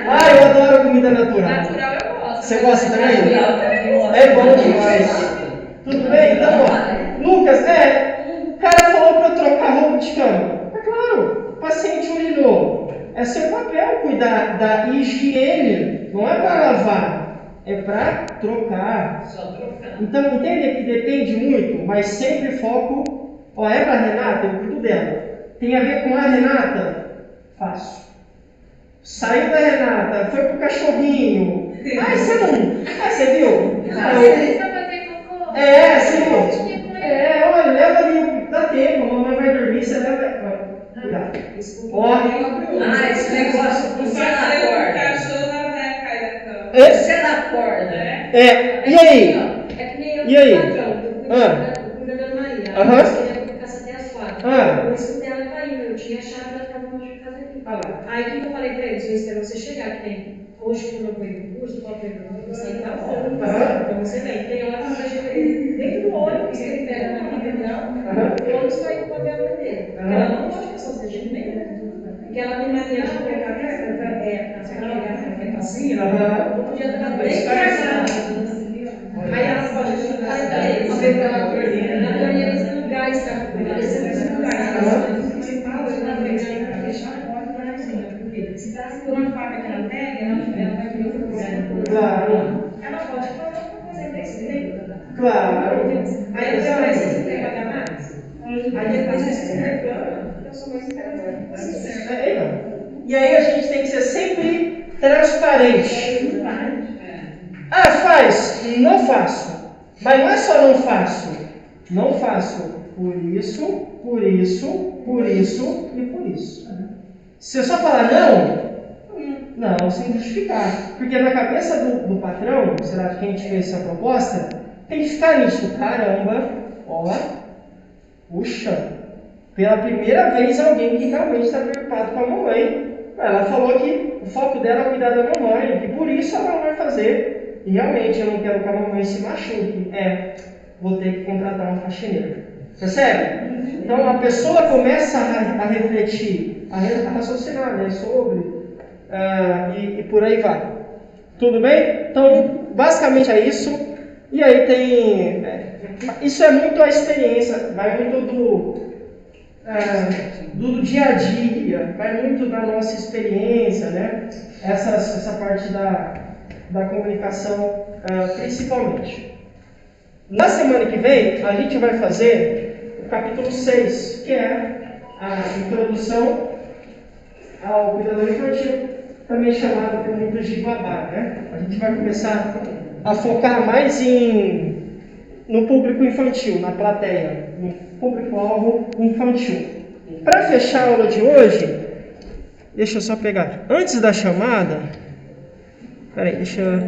Ah, eu adoro comida natural. Natural eu gosto. Você gosta também? Natural também gosto. É bom demais. Tudo bem? Então, ó, Lucas, o cara falou para eu trocar roupa de cama. É claro, o paciente urinou. É seu papel cuidar da higiene, não é para lavar, é para trocar. Só trocar. Então, entende que depende muito, mas sempre foco, é para a Renata, eu cuido dela. Tem a ver com a Renata? Faço. Saiu da Renata, foi pro cachorrinho. Você não. Você viu? Você vai fazer cocô? Você viu? Olha, leva ali, dá tempo, a mamãe vai dormir, você leva. Cuidado. Esse negócio é de fazer na o corda. cachorro vai cair da cama. Você é na corda, né? E aí? É que nem eu E aí? eu cuido da Maria. Aham. Eu queria ficar até as 4. Ah. Eu escutei ela caindo, eu tinha chave, ela ficava longe de casa aqui. Aí o que eu falei pra eles? Eu espero você chegar, que tem. Hoje, quando eu fui pro curso, qual foi o sair da hora. Então você vem. Tem hora que você chega dentro do ônibus, ele pega na catedral, o ônibus vai com o papel dele. Porque ela não gosta de pessoas de jeito nenhum. Porque ela tem mania de pegar a assim, não podia estar bem encarnada. Aí ela pode ficar pra eles. Na torneira eles não gás, tá? Eles não gás. Você fala, ela vai fechar a porta da cozinha. Porque se tá por uma faca que ela pega, ela vai querer outra coisa. Claro. Ela pode fazer outra coisa desse jeito. Claro. Aí você vai se pagar mais. Aí depois você reclama, eu sou mais interessante. E aí a gente tem que ser sempre transparente. Faz? Não faço. Mas não é só não faço. Não faço por isso, por isso, por isso e por isso. Se eu só falar não, sem justificar. Porque na cabeça do patrão, será que quem te fez essa proposta, tem que ficar nisso. Caramba, puxa, pela primeira vez alguém que realmente está preocupado com a mamãe. Ela falou que o foco dela é cuidar da mamãe, que por isso ela vai fazer. E realmente eu não quero que a mamãe se machuque. Vou ter que contratar uma faxineira. Percebe? Então a pessoa começa a refletir, a raciocinar, sobre, e por aí vai. Tudo bem? Então, basicamente é isso. E aí tem. Isso é muito a experiência, vai muito do dia a dia, vai muito da nossa experiência, né? Essa parte da comunicação, principalmente. Na semana que vem, a gente vai fazer o capítulo 6, que é a introdução ao cuidador infantil, também chamado por muitos de babá, né? A gente vai começar a focar mais no público infantil, na plateia, no público-alvo infantil. Para fechar a aula de hoje, deixa eu só pegar. Antes da chamada, peraí, deixa eu...